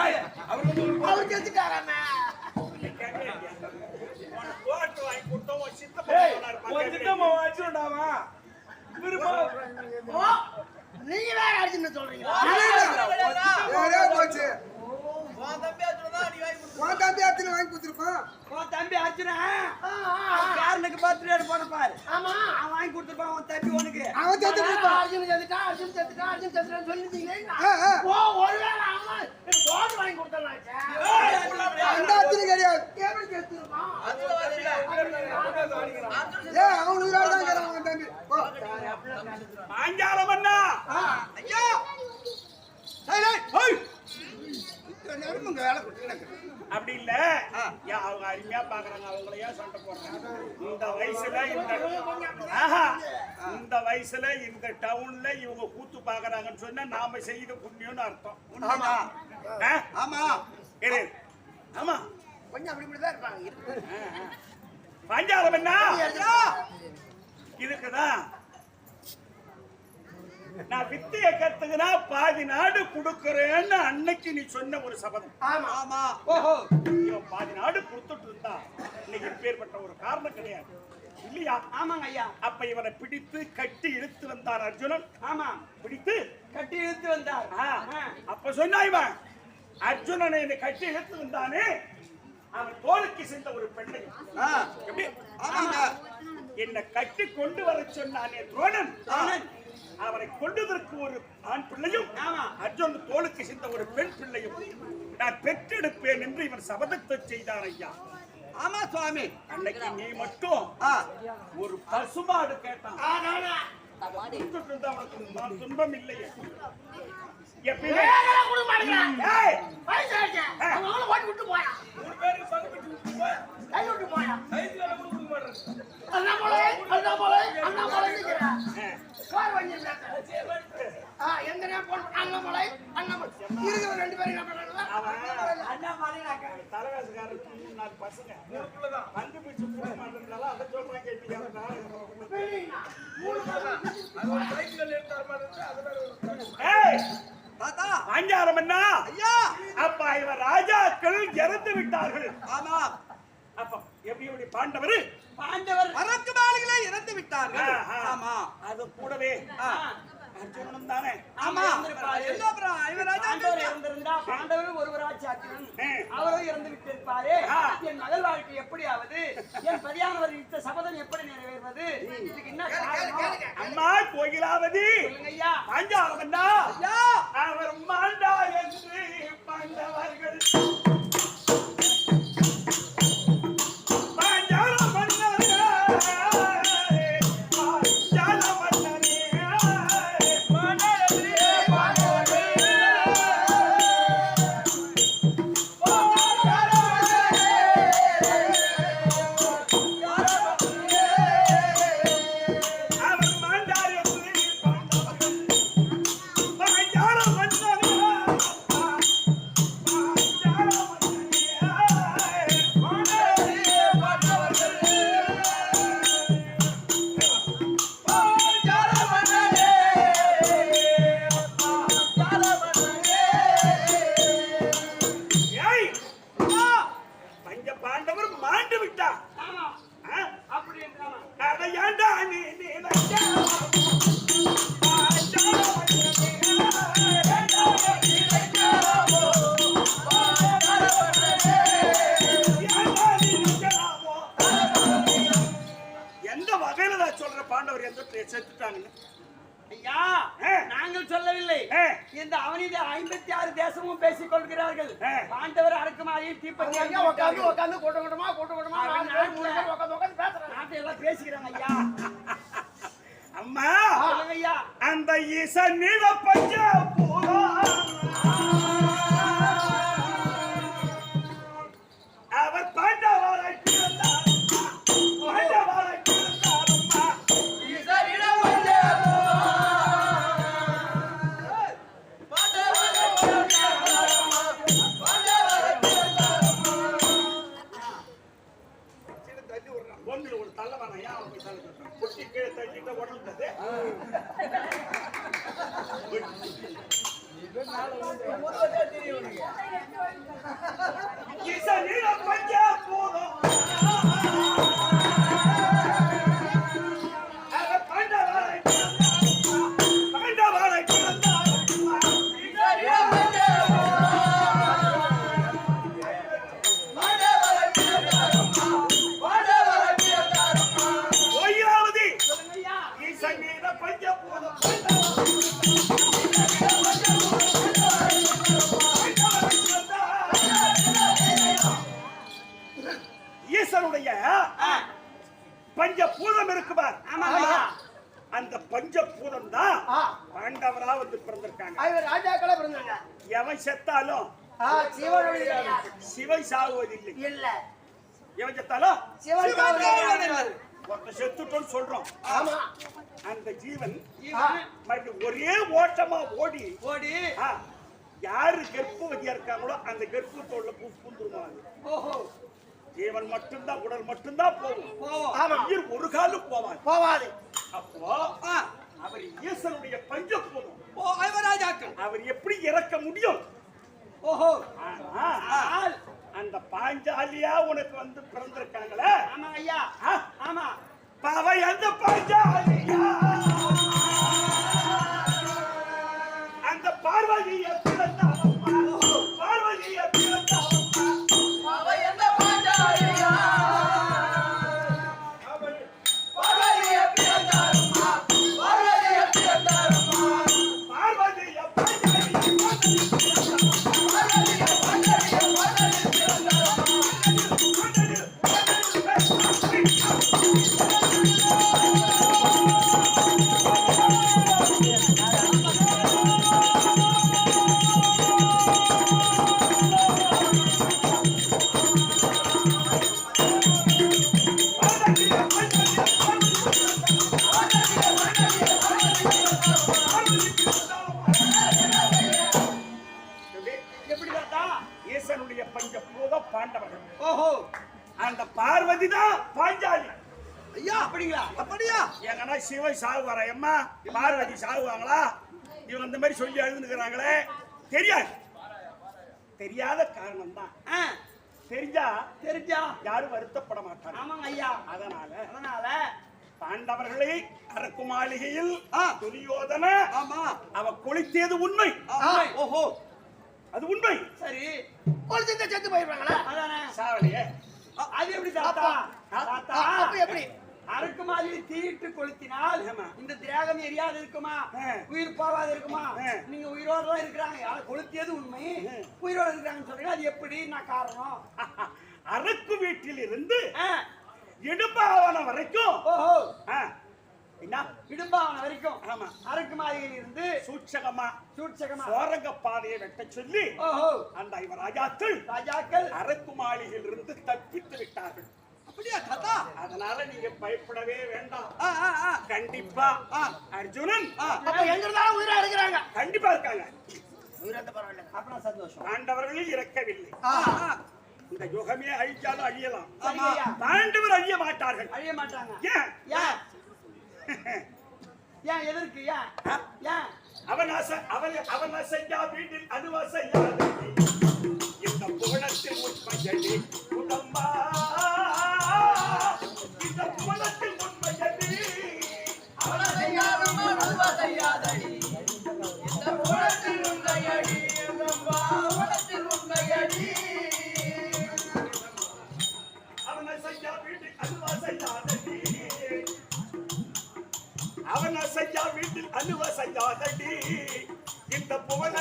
அவர் செத்துட்டாராமே வாங்கி கொடுத்தோம் சித்தம்மா வச்சுடாமா நீங்க வேற அர்ஜுன சொல்றீங்களா தம்பி அர்ஜுனா காரனுக்கு பர்த்டே போன பாரு ஆமா அவன் வாங்கி கொடுத்துருப்பான் உன் தம்பி உனக்கு அர்ஜுன் செத்துட்டான் சொல்லிட்டீங்களே ஒருவேளை அவன் கோட்டர் வாங்கி கொடுத்தாங்க எப்படி செத்துருப்பான் பாஞ்சாலமன்னா ஐயா அப்படி இல்ல அவங்க அருமையா பாக்குறாங்க அவங்கள ஏன் சண்டை போடுறாங்க இந்த வயசுல இந்த டவுன்ல இவங்க கூத்து பாக்குறாங்கன்னு சொன்னா நாம செய்த புண்ணியம்னு அர்த்தம் ஆமா இரு ஆமா கொஞ்சம் அப்படி இப்படிதான் இருப்பாங்க பாஞ்சாலம் என்ன இதுக்குதான் நான் வித்தைய கத்துக்கினா பாதி நாடு கொடுக்கறேன்னு அன்னைக்கு நீ சொன்ன ஒரு சபதம் ஆமா ஆமா ஓஹோ இவன் பாதி நாடு கொடுத்துட்டு இருந்தா இன்னைக்கு பேர்பட்ட ஒரு காரணம் கிடையாது இல்லையா ஆமாங்க ஐயா அப்ப இவனை பிடித்து கட்டி இழுத்து வந்தார் அர்ஜுனன் ஆமா பிடித்து கட்டி இழுத்து வந்தார் அப்ப சொன்னா இவன் அர்ஜுனனை என்னை கட்டி இழுத்து வந்தானே அவன் தோலுக்கு சென்ற ஒரு பெண்ணை எப்படி என்னை கட்டி கொண்டு வர சொன்னானே துரோணன் அவரை கொண்டதற்கு ஒரு ஆண் பிள்ளையும் அர்ஜுன் தோலுக்கு சென்ற ஒரு பெண் பிள்ளையும் நான் பெற்றெடுப்பேன் என்று இவன் சபதத்தை செய்தார் ஐயா ஆமா சுவாமி அன்னைக்கு நீ மட்டும் ஒரு பசுமாடு கேட்டான் துன்பம் இல்லையே தலைவாசுக்காரர் 3-4 பசங்க வந்து பிடிச்சு போட மாட்டேங்கிறாலும் அதை சொல்றாங்க பாஞ்சாலம் என்ன அப்ப இவர் ராஜாக்கள் இறந்து விட்டார்கள் ஆமா அப்ப எப்படி பாண்டவர் அரக்கு மாளிகையிலே இறந்து விட்டார்கள் ஆமா அது கூடவே அர்ஜுனனும் தானே ஆமா என்ன அப்புறம் இவர் ராஜாக்கள் இறந்திருந்தா பாண்டவர் ஒருவராட்சி ஆக்கினான் அவரும் இறந்து விட்டிருப்பாரே என் மகள் வாழ்க்கை எப்படி ஆவது என் பதியானவர் இட்ட சபதம் எப்படி நிறைவேறுவது இதுக்கு என்ன காரணம் அம்மா கோகிலாவதி ஐயா பாஞ்சாலம் என்ன ஐயா அவர் மாண்டா என்று பாண்டவர்கள் இந்த அவனிலே 56 தேசமும் பேசிக் கொள்கிறார்கள். பாண்டவர் அடக்குமாயில் தீப்பத்தி உட்காந்து கூட்டமா உட்காந்து பேசுறாங்க. நாட்டை எல்லாம் பேசிக்கிறாங்க ஐயா. அம்மா சொல்லுங்க ஐயா. அந்த ஈசனிட பஞ்ச அவர் பாண்டவரை பிறந்தார். பாண்டவரை பிறந்தாரம்மா. ஒன்று ஒரு தள்ளவான ஏன் அவன் போய் தள்ளி பொட்டி கீழே தள்ளிட்டு உடல்றது ஈசனிட பஞ்ச பூதம் அவர் பாண்டவரை பிறந்தார். பாண்டவரை பிறந்தார். ஒய்யாவதி ஈசனிட பஞ்ச பூதம் ஈசனுடைய பஞ்சபூதம் இருக்குபார். அந்த பஞ்சபூதம் தான் பாண்டவரா வந்து பிறந்திருக்காங்க. ராஜாக்களே பிறந்தாங்க. எவன் செத்தாலும் சிவன் சாகுவதில்லை. இல்ல எவன் செத்தாலும் சிவன் ஒருத்தன் செத்துட்டோன்னு சொல்றோம். ஆமா அந்த ஜீவன் மறுபடியும் ஒரே ஓட்டமா ஓடி ஓடி யாரு கர்ப்பவதியா இருக்காங்களோ அந்த கர்ப்பத்தோட பூந்துருவாங்க. ஓஹோ ஜீவன் மட்டும்தான் உடல் மட்டும்தான் போகும். ஆமா உயிர் ஒரு காலம் போவாது. அப்போ அவர் ஈசனுடைய பஞ்சபூதம். அவர் ராஜாக்கள். அவர் எப்படி இறக்க முடியும்? ஓஹோ ஆனா அந்த பாஞ்சாலியா உனக்கு வந்து பிறந்திருக்காங்களே. ஆமா ஐயா. ஆமா பாவை அந்த பாஞ்சாலியா அந்த பார்வதியை பிறந்தாரம்மா. பார்வதியை பிறந்தாரம்மா. பாவை அந்த பாஞ்சாலியா பார்வதியை பிறந்தாரம்மா. பார்வதியை பிறந்தாரம்மா. பார்வதியை எப்படி தாத்தா? ஈசனுடைய பஞ்சபூதம் பாண்டவர்கள். ஓஹோ அந்த பார்வதி தான் பாஞ்சாலி. ஐயா அப்படிங்களா? அப்படியா? எங்கன்னா சிவன் சாகுவாரா? எம்மா பார்வதி சாகுவாங்களா? இவங்க இந்த மாதிரி சொல்லி எழுதுனுக்குறாங்களே. தெரியாது. தெரியாத காரணம் தான். தெரிஞ்சா யாரும் வருத்தப்பட மாட்டாங்க. ஆமாங்க ஐயா. அதனால பாண்டவர்களை அரக்கு மாளிகையில் துரியோதன அவ கொளுத்தியது உண்மை. ஓஹோ அது உண்மை. சரி கொளுத்திட்டு செத்து போயிருவாங்களா? அதானே சாவலியே. அது எப்படி தாத்தா? தாத்தா அப்ப எப்படி? அரக்கு மாதிரி தீயிட்டு கொளுத்தினால் இந்த தியாகம் எரியாது இருக்குமா? உயிர் போவாது இருக்குமா? நீங்க உயிரோட தான் இருக்கிறாங்க. யாரை கொளுத்தியது உண்மை, உயிரோட இருக்கிறாங்கன்னு சொல்றீங்க. அது எப்படி? நான் காரணம் அரக்கு வீட்டில் இருந்து இடும்பாவனம் வரைக்கும். ஓஹோ என்ன இடும்பாவனம் வரைக்கும். ஆமா அரக்கு மாதிரியில் இருந்து சூட்சகமா சோரங்க பாதையை வெட்ட சொல்லி ஓஹோ அந்த ராஜாக்கள் அரக்கு மாளிகையில் இருந்து தப்பித்து விட்டார்கள். அப்படியா தாத்தா? அதனால நீங்க பயப்படவே வேண்டாம். கண்டிப்பா அர்ஜுனன் அப்ப எங்க இருந்தாலும் உயிரா இருக்கிறாங்க. கண்டிப்பா இருக்காங்க. உயிரத்த பரவாயில்ல. அப்புறம் சந்தோஷம். பாண்டவர்களில் இறக்கவில்லை. இந்த யுகமே அழிச்சாலும் அழியலாம். பாண்டவர் அழிய மாட்டார்கள். அழிய மாட்டாங்க. ஏன்? ஏன்? ஏன் எதற்கு? ஏன்? ஏன்? அவன் அசையா வீட்டில் அனுவசையாது இந்த புவனத்தில் உண்மையடி உடம்பா. இந்த புவனத்தில் உண்மையடி அவன செய்யாதம் அனுவசையாதடி. இந்த புவனத்தில் உண்மையடி புவனத்தில் உண்மையடி. அவன் அசையா வீட்டில் அனுவசையாதடி. அவன் அசையா வீட்டில் அனுவசையாதடி. இந்த புவன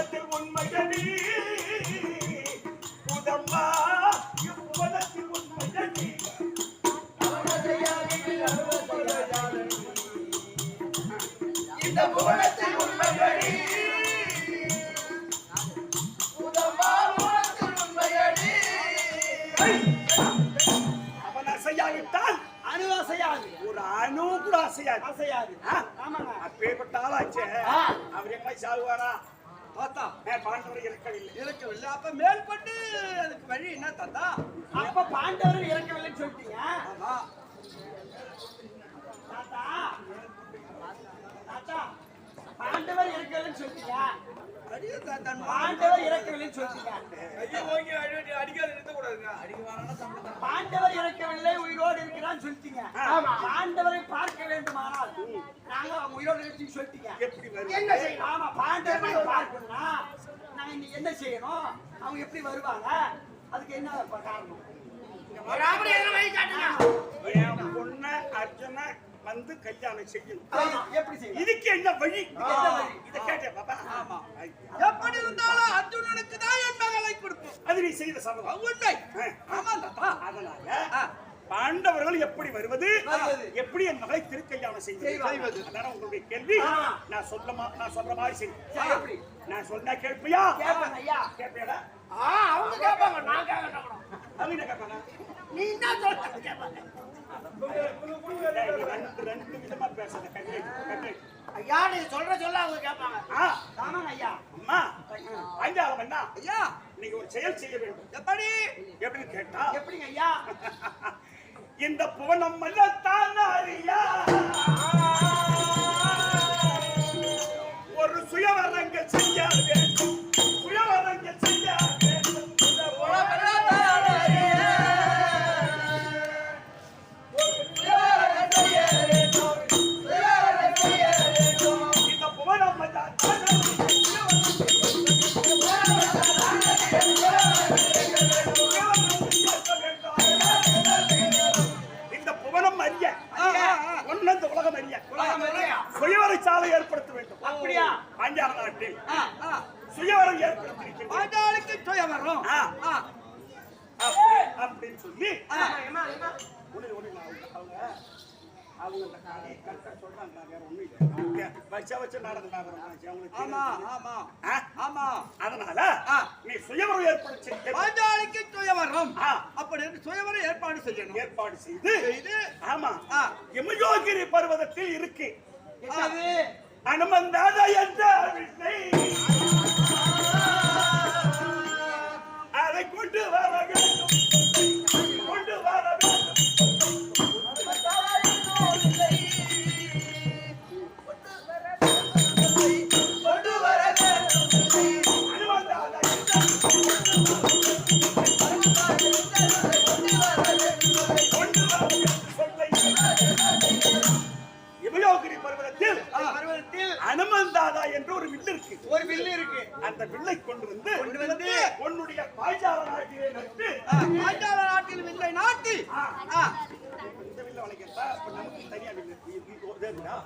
அம்மா இவ்வுலகில் உண்மையடி இந்த புவனத்தில் உண்மையடி அவன் அசையாவிட்டால் அணுவாசையாது ஒரு அணு கூட அசையாது அசையாது ஆ? ஆமாங்க அப்பேற்பட்ட ஆளாச்சே அவர் எங்க சாகுவாரா தாத்தா பாண்டவரை இறக்கவில்லை இறக்கவில்லை அப்ப மேல்பட்டு அதுக்கு வழி என்ன தாத்தா அப்ப பாண்டவர் இறக்கவில்லைன்னு சொல்லிட்டீங்க தாத்தா தாத்தா பாண்டவர் இறக்கவில்லைன்னு சொல்லிட்டீங்க பாண்டவர் இறக்கவில்லைன்னு சொல்லிட்டீங்க பாண்டவர் இறக்கவில்லை உயிரோடு இருக்கிறான்னு சொல்லிட்டீங்க பாண்டவரை பார்க்க வேண்டுமானால் நாங்க அவங்க உயிரோடு இருக்குன்னு சொல்லிட்டீங்க எப்படி வருது? என்ன செய்யணும் ஆமா பாண்டவரை பார்க்கணும்னா நாங்க இன்னைக்கு என்ன செய்யணும் அவங்க எப்படி வருவாங்க அதுக்கு என்ன காரணம் என் பொண்ண அர்ஜுன வந்து கல்யாணம் செய்யணும் எப்படி செய்யணும் இதுக்கு என்ன வழி இதை கேட்டேன் பாப்பா ஆமா எப்படி இருந்தாலும் அர்ஜுனனுக்கு தான் என் மகளை கொடுப்போம் அது நீ செய்த சபதம் உண்மை ஆமா தாத்தா அதனால பாண்டவர்கள் எப்படி வருவது எப்படி என் மகளை திருக்கல்யாணம் செய்வது அதான உங்களுடைய கேள்வி நான் சொல்ற மாதிரி செய்ய நான் சொன்னா கேட்பியா கேட்பாங்க ஐயா கேட்பியாடா அவங்க கேட்பாங்க நான் கேட்கணும் அவங்க என்ன கேட்பாங்க நீ என்ன சொல்ற கேட்பாங்க ரெண்டு விதமா பேசுற கண்ணு ஐயா நீ சொல்ல அவங்க கேட்பாங்க ஆமாங்க ஐயா அம்மா அஞ்சாலம் என்ன ஐயா நீங்க ஒரு செயல் செய்ய வேண்டும் எப்படி எப்படின்னு கேட்டா எப்படிங்க ஐயா இந்த புவனம் அல்லத்தான் அறியா ஒரு சுயவரங்கள் செய்ய வேண்டும் சுயவரங்கள் செய்ய வேண்டும் இந்த புவனம் இந்த புவனம் அல்லத்தான் இந்த புவனம் அறிய ஒன்னந்த உலகம் அறிய சுயவரை சாலை ஏற்படுத்த வேண்டும் அப்படியா பாஞ்சால நாட்டில் சுயவரம் ஏற்படுத்தியிருக்கிறது பாண்டாளுக்கு சுயவரம் அப்படின்னு சொல்லி அவங்க அந்த கதை கரெக்டா சொல்றாங்க வேற ஒண்ணும் இல்லை வச்ச நாடகம் ஆமா ஆமா ஆமா அதனால நீ சுயவரம் ஏற்பாடு செய்ய பாண்டாளுக்கு சுயவரம் அப்படி சுயவரம் ஏற்பாடு செய்யணும் ஏற்பாடு செய்து ஆமா யமயோகிரி பர்வதத்தில் இருக்கு அனுமந்தாத என்ற விண்ணை அதை கொண்டு வர வேண்டும் கொண்டு வர வேண்டும் யமயோகிரி பர்வதத்தில் அனுமந்தாதா என்று ஒரு வில்லு இருக்கு அந்த வில்லை கொண்டு வந்து உன்னுடைய பாஞ்சால நாட்டிலே நட்டு பாண்டாள நாட்டில் வில்லை நாட்டி இந்த வில்லை வளைக்கிறதா அப்ப நமக்கு தனியா வில்லு இதுதா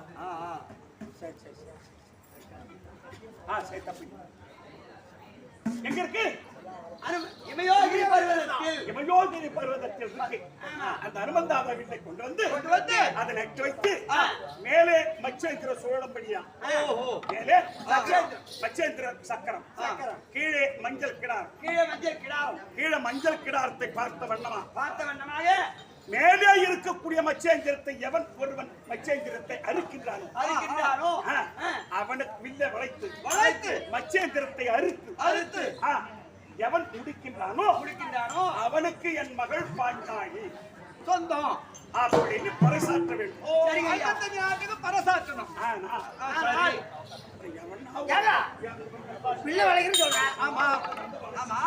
சரி சரி தப்பு எங்க இருக்கு இமயோகிரி பர்வதத்தில் யமயோகிரி பர்வதத்தில் இருக்கு அந்த அனுமந்தாதா வில்லை கொண்டு வந்து அதை நட்டு வைத்து மேலே மச்சேந்திர சோழம்படியா மேலே மச்சேந்திர சக்கரம் கீழே மஞ்சள் கிடாரம் கீழே மஞ்சள் கிடாரத்தை பார்த்த வண்ணமாக மேலே இருக்கக்கூடிய மச்சேந்திரத்தை எவன் ஒருவன் மச்சேந்திரத்தை அறுக்கின்றானோ அவனுக்கு வில்லை வளைத்து மச்சேந்திரத்தை அறுத்து எவன் முடிக்கின்றானோ அவனுக்கு என் மகள் பாஞ்சாலி சொந்தம் அப்படின்னு பறைசாற்ற வேண்டும் பறைசாற்றணும் பிள்ளை வளைக்கிறேன்னு சொல்றேன் ஆமா ஆமா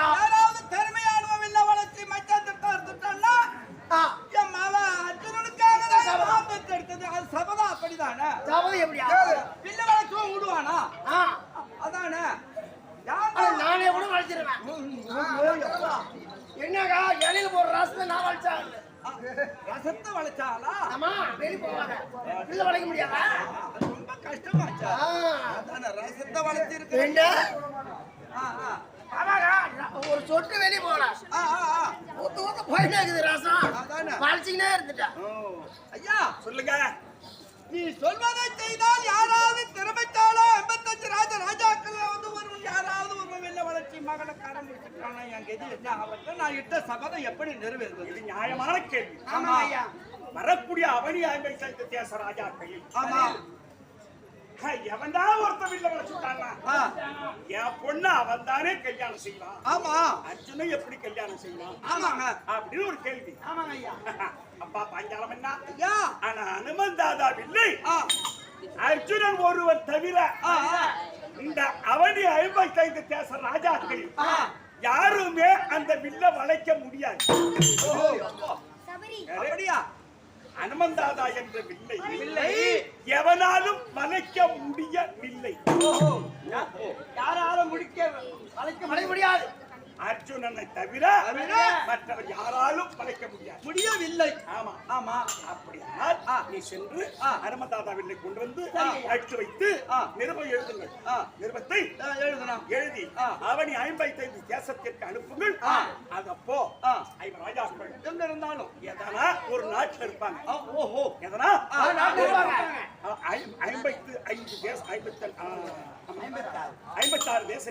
யாராவது திறமையானவன் இல்ல வளர்ச்சி மச்சந்திரத்தை எடுத்துட்டோம்னா என் மாவன் அர்ஜுனனுக்காக எடுத்தது அது சபதம் அப்படிதானே எப்படியா பிள்ளை வளர்ச்சும் விடுவானா அதானே நானே கூட வளைச்சிருவேன் என்னக்கா இலையில போற ராசத்தை நான் வளைச்சாங்க ரசத்தை வளைச்சாலா? ஆமா வெளிய போவாத இல்ல வளைக்க முடியாதா ரொம்ப கஷ்டமாச்சா? ஆ. அதான ரசத்தை வளைச்சிருக்கு. ரெண்டு ஆ, ஆ. ஆமாடா ஒரு சொட்டு வெளிய போடா ஆ, ஆ, ஆ. ஊத்து ஊத்து போயிட்டே இருக்குது ரசம் அதானே. வளைச்சிக்கினே இருந்துட்டா ஓ, ஐயா, சொல்லுங்க. நீ சொல்வதை செய்தால் யாராவது திறமைத்தாலோ 85 ராஜாக்கள் வந்து ஒரு யாராவது ஒரு வெள்ள வளர்ச்சி மகனை கரம் பிடிச்சிட்டானா என் கதி என்ன ஆவது? நான் இட்ட சபதம் எப்படி நிறைவேறுவது? இது நியாயமான கேள்வி. ஆமா ஐயா. வரக்கூடிய அவனி ஆய்வை செய்த தேச ராஜாக்களில் ஆமா. எவன்தான் ஒருத்தன் வீட்டுல வளர்ச்சுட்டாங்க. ஆ. என் பொண்ணு அவன் தானே கல்யாணம் செய்யலாம். ஆமா. அர்ஜுனை எப்படி கல்யாணம் செய்யலாம் ஆமாங்க. அப்படின்னு ஒரு கேள்வி. ஆமாங்க ஐயா. அப்பா பாஞ்சாலம் என்ன? ஐயா. ஆனா அனுமன் தாதா இல்லை. ஆ. அர்ஜுனன் ஒருவர் தவிர ஆ, ஆ. இந்த அவனி 55 தேச ராஜாக்கள் ஆ. யாருமே அந்த வில்ல வளைக்க முடியாது. அப்படியா? அனுமந்தாதா என்ற வில்லை வில்லை எவனாலும் வளைக்க முடியவில்லை. ஓஹோ. யாராலும் வளைக்க முடியாது. அர்ஜுனனை தவிர மற்றவர் யாராலும் வளைக்க முடியாது. முடியவில்லை. ஆமா ஆமா. அப்படியானால் நீ சென்று அனுமந்தாதா வில்லை கொண்டு வந்து அடித்து வைத்து நிருபம் எழுதுங்கள். நிருபத்தை எழுதணும். எழுதி அவனி 55 தேசத்திற்கு அனுப்புங்கள். அதப்போ 5 ராஜாக்கள் எங்க இருந்தாலும் எதனா ஒரு நாட்டில் இருப்பாங்க. ஓஹோ. எதனா நாட்டுல இருப்பாங்க. 55 தேசம் 56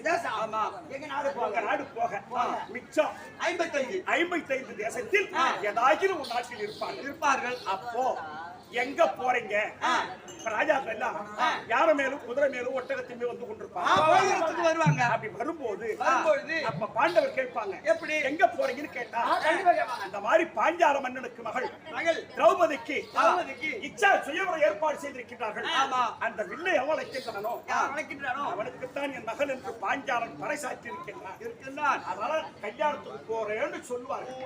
தேசம். ஆமா. எங்க நாடு உங்க நாடு போக மிச்சம் 55 தேசத்தில் ஏதாச்சும் ஒரு நாட்டில் இருப்பார்கள். அப்போ எங்க போறீங்க? ராஜாக்கள் எல்லாம் யார மேலும் குதிரை மேலும் ஒட்டகத்தின் மேல் வந்து கொண்டிருப்பாங்க. வருவாங்க. அப்படி வரும்போது வரும்பொழுது அப்ப பாண்டவர் கேட்பாங்க, எப்படி எங்க போறீங்கன்னு கேட்டா அந்த மாதிரி பாஞ்சால மன்னனுக்கு மகள் திரௌபதிக்கு இச்சா சுயவர ஏற்பாடு செய்திருக்கிறார்கள். அந்த வில்லை எவன் வளைக்கின்றானோ அவனுக்குத்தான் என் மகள் என்று பாஞ்சாலன் பறைசாற்றி இருக்கின்றான். அதனால கல்யாணத்துக்கு போறேன்னு சொல்லுவார்கள்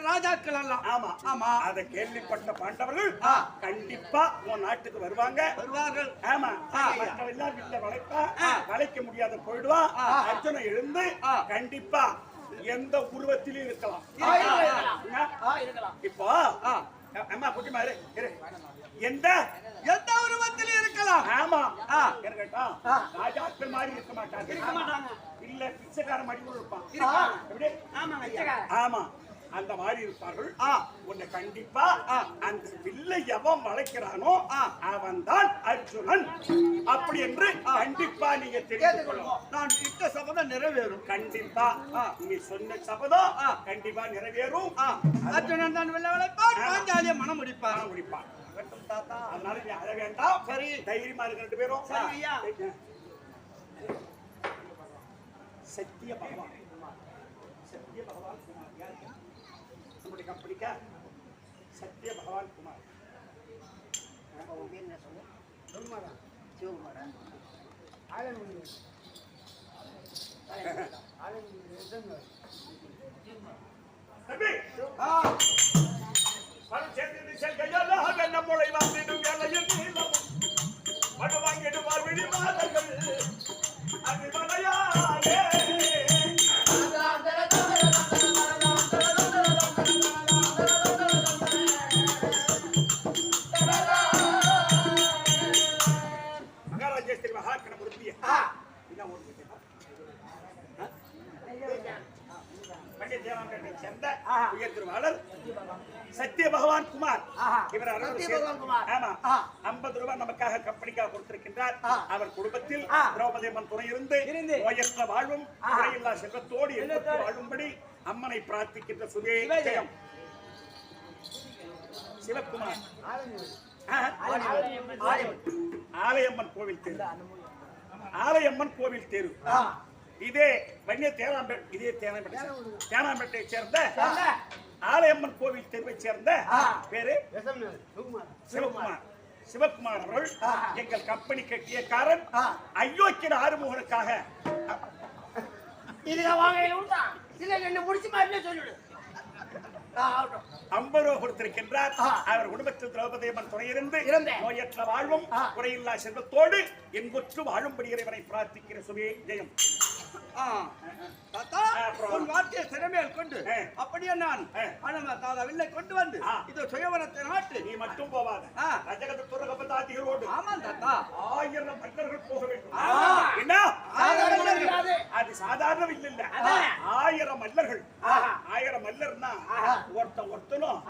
ராஜாக்கள் எல்லாம். ஆமா ஆமா. அதை கேள்விப்பட்ட பாண்டவர்கள் கண்டிப்பா உன் நாட்டுக்கு வருவார்கள். ஆமா. மற்றவெல்லாம் வில்ல வளைக்க முடியாத போயிடுவா. அர்ஜுனை எழுந்து கண்டிப்பா எந்த உருவத்திலும் இருக்கலாம். இப்போ அம்மா குட்டி மாதிரி எந்த எந்த உருவத்திலும் இருக்கலாம். ஆமா. என்ன கேட்டா ராஜாக்கள் மாதிரி இருக்க மாட்டாங்க. இல்ல பிச்சைக்கார மாதிரி இருப்பான். எப்படி? ஆமா. அந்த மாதிரி இருப்பார்கள். உன்னை கண்டிப்பா அந்த வில்லை எவன் வளைக்கிறானோ அவன் தான் அர்ஜுனன் அப்படி என்று கண்டிப்பா நீங்க தெரிந்து கொள்ளணும். நான் இட்ட சபதம் நிறைவேறும். கண்டிப்பா நீ சொன்ன சபதம் கண்டிப்பா நிறைவேறும். அர்ஜுனன் தான் வில்லை வளைப்பான், பாஞ்சாலியை மனம் முடிப்பான். அதனால நீ அழ வேண்டாம். சரி, தைரியமா இருக்க 2 பேரும். சத்திய பகவான் நம்முடைய கம்பெனிக்கா சத்திய பகவான் குமார். நம்மளை வாங்கிடும் வேலையில் மடு வாங்கிடுவார் விழிமாதர்கள் அது மலையாளே. சத்திய பகவான் குமார் இவர் 50 ரூபாய் நமக்காக கம்பெனிக்காக கொடுத்திருக்கின்றார். அவர் குடும்பத்தில் திரௌபதி அம்மன் துணை இருந்து நோயற்ற வாழ்வும் குறையில்லா செல்வத்தோடு எண்ணற்ற வாழும்படி அம்மனை பிரார்த்திக்கின்ற சுதேஜயம் சிவகுமார். ஆலயம்மன் கோவில் தேர்வு. ஆலயம்மன் கோவில் தேர்வு இதே வன்னிய தேனாம்பேட்டை சேர்ந்த ஆலயம்மன் கோவில் தெருவை சேர்ந்த பேரு சிவகுமார் அவர்கள் எங்கள் கம்பெனி கட்டிய காரன் அயோக்கிய ஆறுமுகனுக்காக அம்பரோ கொடுத்திருக்கின்றார். அவர் குடும்பத்தில் திரௌபதி அம்மன் துணையிருந்து நோயற்ற வாழ்வும் குறையில்லா செல்வத்தோடு என்புற்று வாழும்படி இறைவனை பிரார்த்திக்கிற சுவே ஜெயம். தாத்தா உன் வார்த்தையை திறமையால் கொண்டு அப்படியே நான் தாதா வில்லை கொண்டு வந்து இது சுயவரத்தை நாட்டு நீ மட்டும் போவாத ரஜகத துரகப்ப தாத்திகளோடு ஆமா தாத்தா 1000 மன்னர்கள் போக வேண்டும் என்ன அது சாதாரண வில் இல்ல 1000 மல்லர்கள் 1000 மல்லர்னா ஒருத்தனும்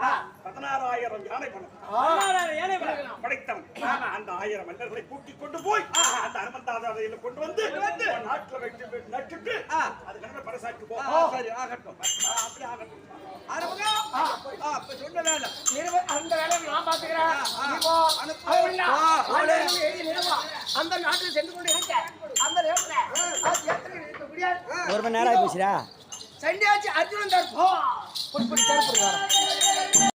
16000 யானை பணம் படைத்தவன் அந்த 1000 மல்லர்களை கூட்டிக் கொண்டு போய் அந்த அனுமந்தாதையில கொண்டு வந்து நாட்டுல வைத்து நட்டுட்டு அது கடமை பரசாக்கி போ சரி ஆகட்டும் அப்படி ஆகட்டும் அப்ப சொன்ன வேலை அந்த வேலையை நான் பாத்துக்கிறேன் அந்த நாட்டில் சென்று கொண்டு இருக்க அந்த நேரத்தில் ஒரு மணி நேரம் ஆகி போச்சுடா சண்டியாச்சு அர்ஜுனன் தர்போ